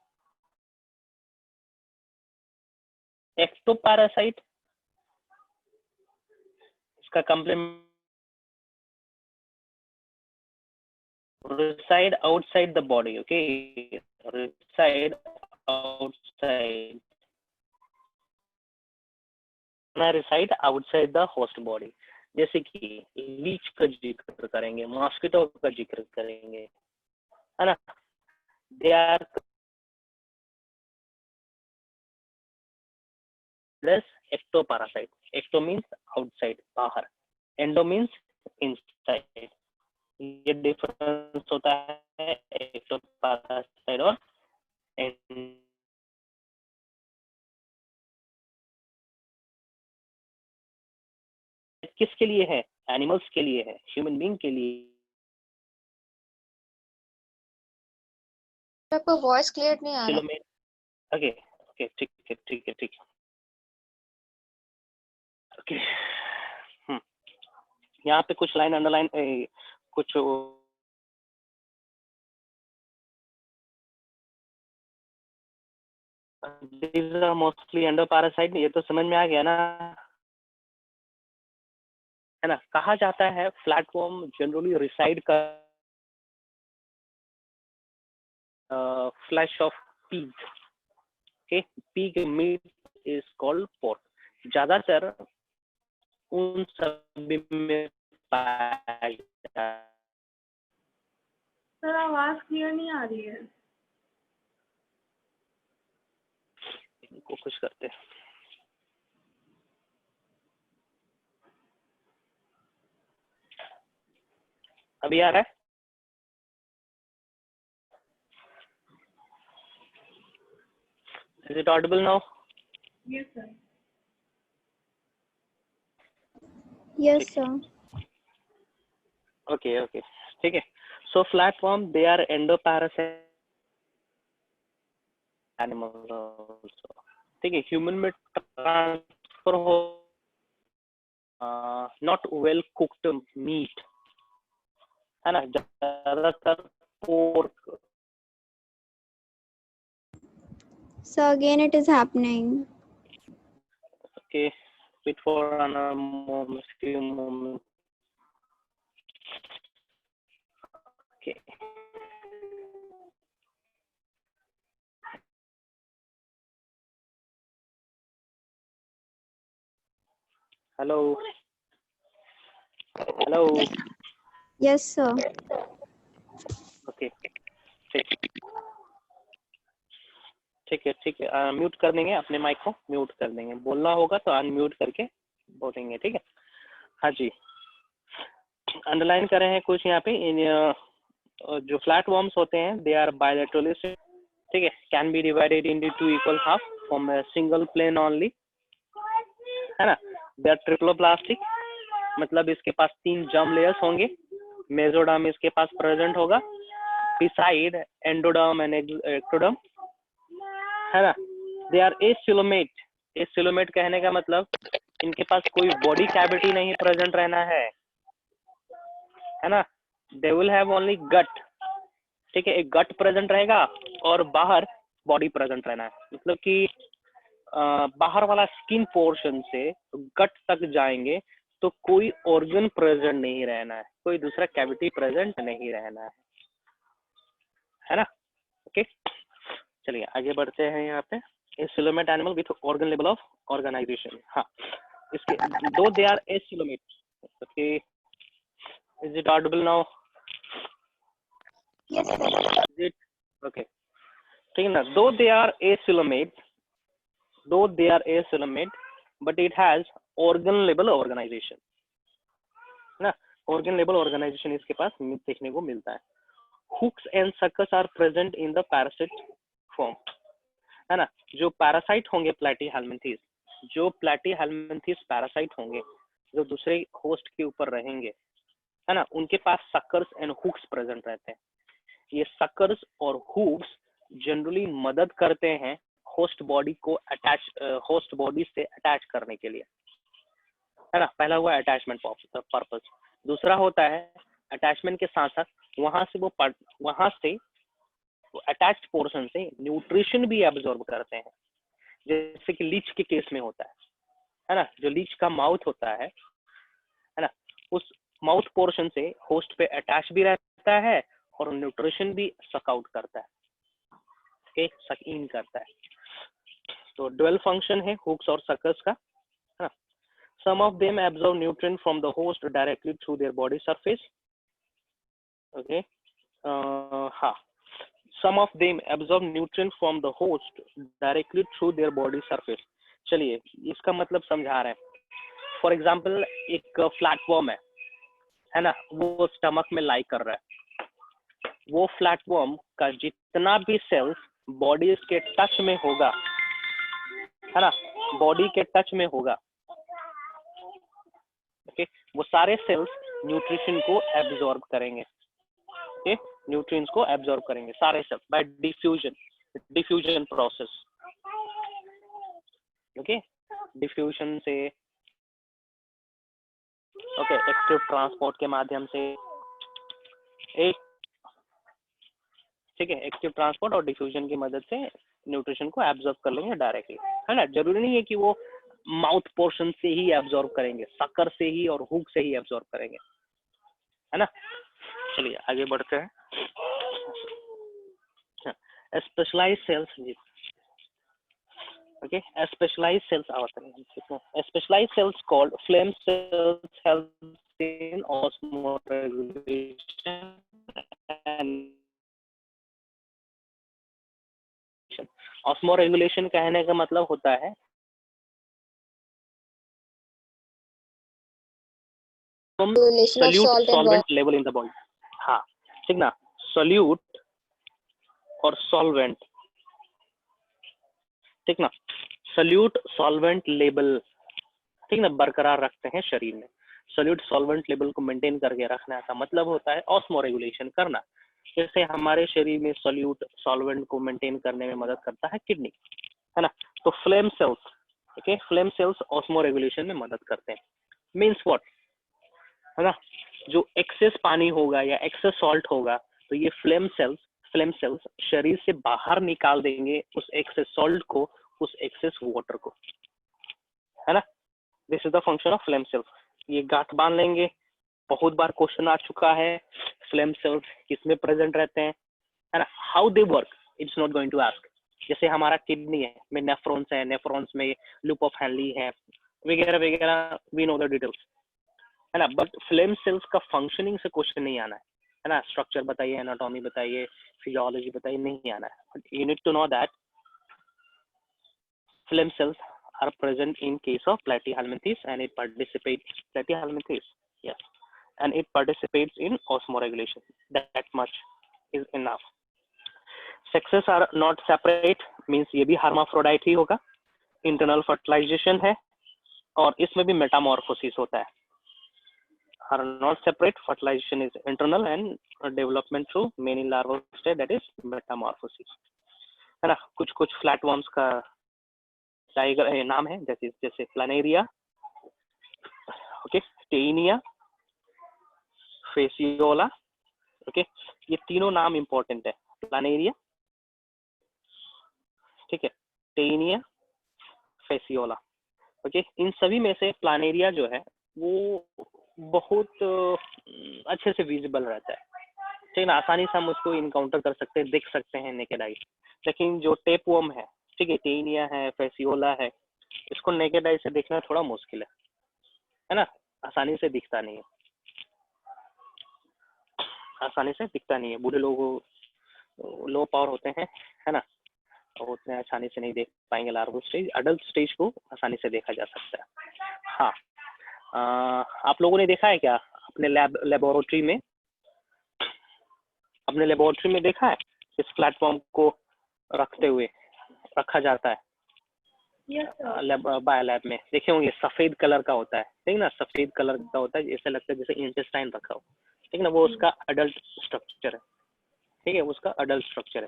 Ectoparasite इसका complement reside outside the body. Okay, reside outside. reside outside the host body. जैसे कि लीच का जिक्र करेंगे, मॉस्किटो का जिक्र करेंगे, है ना? They are plus ectoparasite. Ecto means outside, बाहर. Endo means inside. ये डिफरेंस होता है एक्टोपैरासाइट और किसके लिए है? एनिमल्स के लिए है, ह्यूमन बीइंग के लिए. आपका वॉइस क्लियर नहीं आ रहा. ओके ओके, ठीक है ठीक है ठीक है. ओके, यहाँ पे कुछ लाइन अंडरलाइन, कुछ these are mostly endoparasite. ये तो समझ में आ गया ना, है ना? कहा जाता है फ्लैटवर्म जनरली रिसाइड का flesh of pig. Okay, pig meat is called pork. ज्यादातर उन सभी में पाया जाता है. सर आवाज क्लियर नहीं आ रही है. इनको कुछ करते हैं. अभी आ रहा है? Is it audible now? Yes sir. Yes sir. Okay okay, ठीक है. So flatworm, they are endoparasite animals also. ठीक है. ह्यूमन में ट्रांसफर हो, नॉट वेल कुक्ड मीट, है ना? ज्यादातर pork. So again it is happening. Okay, wait for another moment, few moments. Okay. Hello. Hello. Yes sir. Okay. ठीक है ठीक है. म्यूट कर देंगे, अपने माइक को म्यूट कर देंगे. बोलना होगा तो अनम्यूट करके बोलेंगे. ठीक है. हाँ जी, अंडरलाइन कर रहे हैं कुछ यहाँ पे. जो फ्लैट वॉर्म्स होते हैं, दे आर बायलैटरलिस्टिक. ठीक है. Can be divided into 2 equal half from a single plane only, है ना? दे आर ट्रिप्लोप्लास्टिक, मतलब इसके पास 3 जर्म लेयर्स होंगे. मेसोडर्म इसके पास प्रेजेंट होगा, बिसाइड एंडोडर्म एंड एक्टोडर्म, है ना? They are acoelomate. एसिलोमेट कहने का मतलब इनके पास कोई बॉडी कैविटी नहीं प्रेजेंट रहना है ना? दे विल हैव ओनली गट. ठीक है, एक गट प्रेजेंट रहेगा और बाहर बॉडी प्रेजेंट रहना है. मतलब कि बाहर वाला स्किन पोर्शन से गट तक जाएंगे तो कोई ऑर्गन प्रेजेंट नहीं रहना है, कोई दूसरा कैविटी प्रेजेंट नहीं रहना है ना? ओके, चलिए आगे बढ़ते हैं. यहाँ पे acoelomate animal with organ level of organization. हाँ, इसके though they are acoelomate. Okay, is it audible now? Yes sir. Is it okay? ठीक है ना? Though they are acoelomate, but it has organ level organization ना. Organ level organization इसके पास देखने को मिलता है. Hooks and suckers are present in the parasite form, है ना? जो पैरासाइट होंगे प्लैटीहेल्मिन्थेस, जो प्लैटीहेल्मिन्थेस पैरासाइट होंगे, जो दूसरे होस्ट के ऊपर रहेंगे, है ना, उनके पास सक्कर्स एंड हुक्स प्रेजेंट रहते हैं. ये सक्कर्स और हुक्स जनरली मदद करते हैं होस्ट बॉडी को अटैच, होस्ट बॉडी से अटैच करने के लिए, है ना? पहला हुआ अटैचमेंट पर्पस. दूसरा होता है अटैचमेंट के साथ साथ वहां से अटैच्ड पोर्शन से न्यूट्रिशन भी एब्जॉर्ब करते हैं, जैसे कि लीच के केस में होता है ना? जो लीच का माउथ होता है, उस माउथ पोर्शन से होस्ट पे अटैच भी रहता है और न्यूट्रिशन भी सक आउट करता है, ओके, सक इन करता है। तो डुअल फंक्शन है हुक्स और सकर्स का, है ना। Some of them absorb nutrient from the host directly through their body surface, okay, हाँ, some of them absorb nutrient from the host directly through their body surface। चलिए इसका मतलब समझा रहे हैं। फॉर एग्जाम्पल एक फ्लैटवर्म है ना, वो स्टमक में लाई कर रहा है, वो फ्लैटवर्म का जितना भी सेल्स बॉडी के टच में होगा, है ना, बॉडी के टच में होगा, ओके, वो सारे सेल्स न्यूट्रिशन को एब्जॉर्ब करेंगे, ओके, न्यूट्रिएंट्स को एब्जॉर्ब करेंगे सारे cells by diffusion process, okay, diffusion से, ओके, एक्टिव ट्रांसपोर्ट के माध्यम से, एक, ठीक है, एक्टिव ट्रांसपोर्ट और डिफ्यूजन की मदद से न्यूट्रिशन को एब्जॉर्ब कर लेंगे डायरेक्टली, है ना। जरूरी नहीं है कि वो माउथ पोर्शन से ही एब्जॉर्ब करेंगे, सकर से ही और हुक से ही एब्जॉर्ब करेंगे, है ना। चलिए आगे बढ़ते हैं। Specialized cells, okay, a specialized cells a specialized cells called flame cells help in osmoregulation and osmoregulation कहने का मतलब होता है Regulation of solute salt and solvent level in the body, हाँ, ठीक ना, solute और solvent, ठीक ना, सल्यूट सॉल्वेंट लेवल, ठीक ना, बरकरार रखते हैं शरीर में। सल्यूट सॉल्वेंट लेवल को मेंटेन करके रखना का मतलब होता है ऑस्मो रेगुलेशन करना। जैसे हमारे शरीर में सल्यूट सॉल्वेंट को मेंटेन करने में मदद करता है किडनी, है ना। तो flame cells, okay, flame cells osmo regulation में मदद करते हैं। मीन्स व्हाट, है ना, जो एक्सेस पानी होगा या एक्सेस सॉल्ट होगा तो ये फ्लेम सेल्स शरीर से बाहर निकाल देंगे उस एक्सेस सॉल्ट को, उस एक्सेस वाटर को, है ना। This is the function of flame cells. ये गांठ बांध लेंगे। बहुत बार क्वेश्चन आ चुका है फ्लेम सेल्स किसमें प्रेजेंट रहते हैं, है ना, how they work, it's not going to ask. जैसे हमारा किडनी है में नेफ्रॉन्स है, नेफ्रॉन्स में लूप ऑफ हैनली है वगैरह वगैरह, वी नो द डिटेल्स, है ना। बट फ्लेम सेल्स का फंक्शनिंग से क्वेश्चन नहीं आना है ना। स्ट्रक्चर बताइए, एनाटॉमी बताइए, फिजियोलॉजी बताइए, नहीं आना है। But you need to know that flame cells are present in case of platyhelminthes and it participates in osmoregulation. That much is enough. Sexes are not separate, means ये भी hermaphrodite ही होगा। Internal fertilization है और इसमें भी metamorphosis होता है। Are not separate, fertilization is internal and development through many larval stage, that is metamorphosis, है ना। कुछ flatworms का टाइगर नाम है, जैसे Planaria, okay, Taenia, Fasciola, okay, ये तीनों नाम इंपॉर्टेंट है। प्लानेरिया, ठीक है, टेनिया, फेसियोला, ओके। इन सभी में से प्लानेरिया जो है वो बहुत अच्छे से विजिबल रहता है, ठीक है, आसानी से हम उसको इनकाउंटर कर सकते हैं, देख सकते हैं नेकेड आई। लेकिन जो टेपवर्म है, ठीक है, टेनिया है, फेसियोला है, इसको नेकेड आई से देखना थोड़ा मुश्किल है ना, आसानी से दिखता नहीं है, आसानी से दिखता नहीं है। बूढ़े लोग लो पावर होते हैं, है ना, और उतने आसानी से नहीं देख पाएंगे लार्वल स्टेज। अडल्ट स्टेज को आसानी से देखा जा सकता है। हाँ, आप लोगों ने देखा है क्या अपने लेबोरेटरी में देखा है इस प्लेटफॉर्म को रखा जाता है बायो लैब में, देखे होंगे, सफेद कलर का होता है, ठीक ना, सफेद कलर का होता है, जैसे लगता है जैसे इंटेस्टाइन रखा हो, ठीक ना, वो उसका अडल्ट स्ट्रक्चर है, ठीक है, उसका अडल्ट स्ट्रक्चर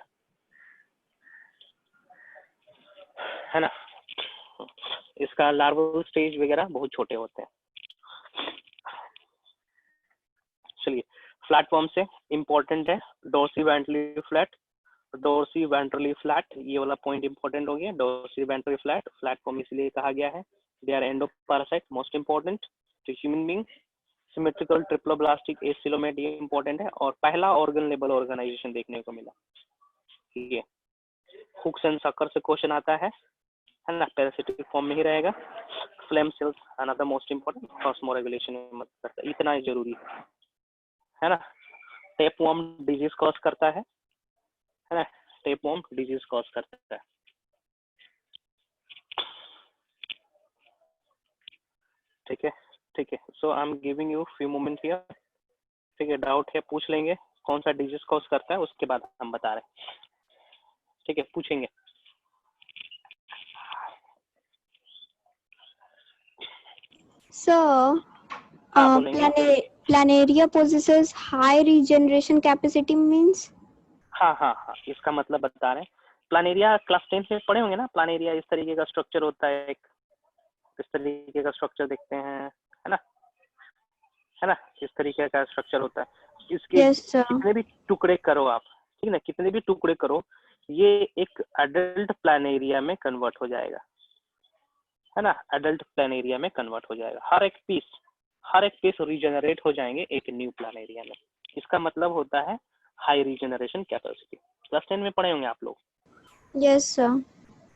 है ना। इसका लार्वल स्टेज वगैरह बहुत छोटे होते हैं। चलिए, प्लेटफॉर्म से इंपॉर्टेंट है dorsi ventrally flat, dorsi ventrally flat, ये वाला पॉइंट इंपॉर्टेंट हो गया। डोर्सी वेंट्रली फ्लैट, प्लेटफॉर्म इसलिए कहा गया है, they are endoparasite, most important to human being, symmetrical triploblastic acoelomate, ये इंपॉर्टेंट है। और पहला ऑर्गन लेवल ऑर्गेनाइजेशन देखने को मिला, ठीक है। हुक्स एंड सकर से क्वेश्चन आता है ना, पैरासिटिक फॉर्म में ही रहेगा। Flame cells another most important, osmoregulation में मदद करता है, इतना ही जरूरी है ना। टेपवर्म डिजीज कॉज करता है ना, टेपवर्म डिजीज कॉज करता है। ठीक है, ठीक है। So I am giving you few moment here, ठीक है। डाउट है पूछ लेंगे, कौन सा डिजीज कॉज करता है, उसके बाद हम बता रहे हैं, ठीक है। पूछेंगे। So, हाँ, बोलेंगे। planaria possesses high regeneration capacity means? हाँ हाँ हाँ, इसका मतलब बता रहे हैं। प्लानेरिया क्लास 10 में पढ़े होंगे ना, प्लानेरिया इस तरीके का स्ट्रक्चर होता है, एक इस तरीके का स्ट्रक्चर देखते हैं, है ना, है ना, इस तरीके का स्ट्रक्चर होता है। इसके Yes, sir. कितने भी टुकड़े करो आप, ठीक ना, कितने भी टुकड़े करो, ये एक अडल्ट प्लानेरिया में कन्वर्ट हो जाएगा, है ना, अडल्ट प्लानेरिया में कन्वर्ट हो जाएगा। हर एक पीस रिजेनरेट हो जाएंगे एक न्यू प्लानेरिया में। इसका मतलब होता है हाई रिजेनरेशन कैपेसिटी। क्लास 10 में पढ़े होंगे आप लोग, Yes, sir.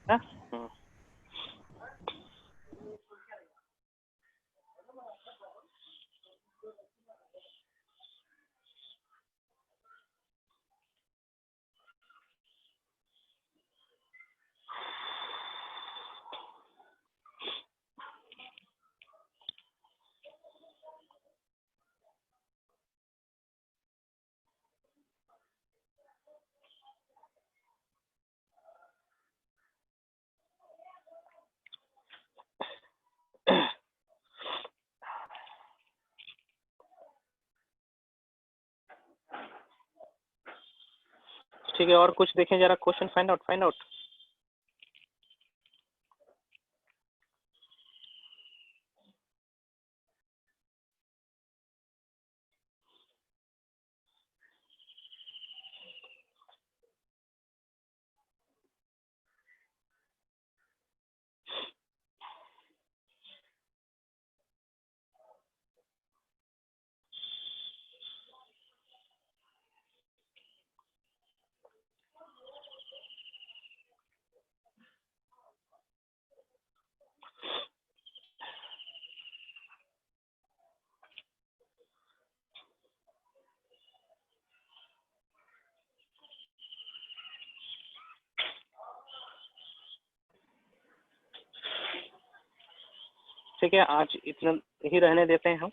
है? ठीक है, और कुछ देखें जरा, क्वेश्चन फाइंड आउट। ठीक है, आज इतना ही रहने देते हैं हम।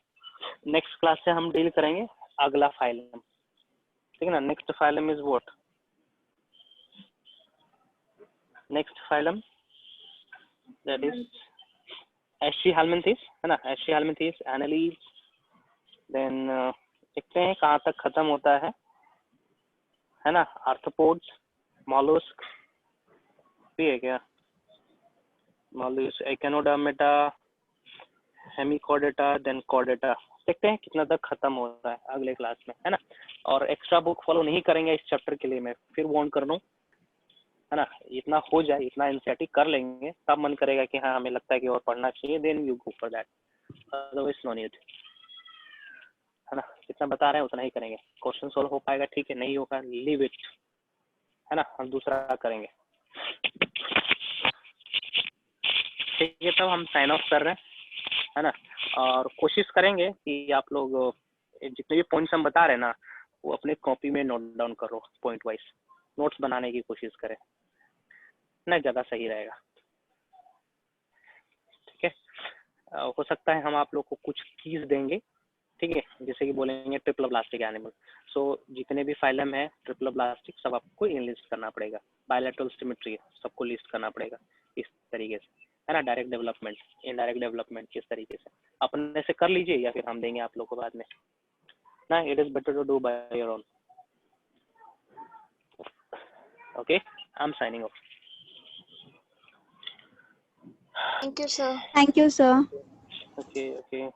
नेक्स्ट क्लास से हम डील करेंगे अगला फाइलम, ठीक है ना। Next phylum is what, next phylum that is aschelminthes, है ना, एस्ट्रीहेलमिन्थेस, एनालीज। देन देखते हैं कहाँ तक खत्म होता है ना। आर्थ्रोपोड्स, मॉलस्क भी है क्या, मॉलस्क, एकेनोडर्मेटा, हेमिकॉर्डेटा, देन कॉर्डेटा। देखते हैं कितना तक खत्म हो रहा है अगले क्लास में, है ना। और एक्स्ट्रा बुक फॉलो नहीं करेंगे इस चैप्टर के लिए, मैं फिर वार्न कर दूं, है ना। इतना हो जाए, इतना एनसीईआरटी कर लेंगे, तब मन करेगा कि हाँ हमें लगता है कि और पढ़ना चाहिए, then you go for that, otherwise no need, है ना। जितना बता रहे हैं उतना ही करेंगे। क्वेश्चन सोल्व हो पाएगा ठीक है, नहीं होगा लीव इट, है ना, हम दूसरा करेंगे। ठीक है, तब हम साइन ऑफ कर रहे हैं, है ना। और कोशिश करेंगे कि आप लोग जितने भी पॉइंट्स हम बता रहे हैं ना, वो अपने कॉपी में नोट डाउन करो, पॉइंट वाइज नोट्स बनाने की कोशिश करें ना, ज़्यादा सही रहेगा, ठीक है। हो सकता है हम आप लोग को कुछ कीज देंगे, ठीक है, जैसे कि बोलेंगे ट्रिप्लोब्लास्टिक एनिमल। सो जितने भी फाइलम है ट्रिप्लोब्लास्टिक सब आपको इनलिस्ट करना पड़ेगा। बायलैटरल सिमेट्री सबको लिस्ट करना पड़ेगा इस तरीके से, है ना। डायरेक्ट डेवलपमेंट, इनडायरेक्ट डेवलपमेंट, किस तरीके से अपने से कर लीजिए या फिर हम देंगे आप लोग को बाद में ना। It is better to do by your own. Okay, I am signing off. Thank you, sir. Thank you, sir. Okay okay.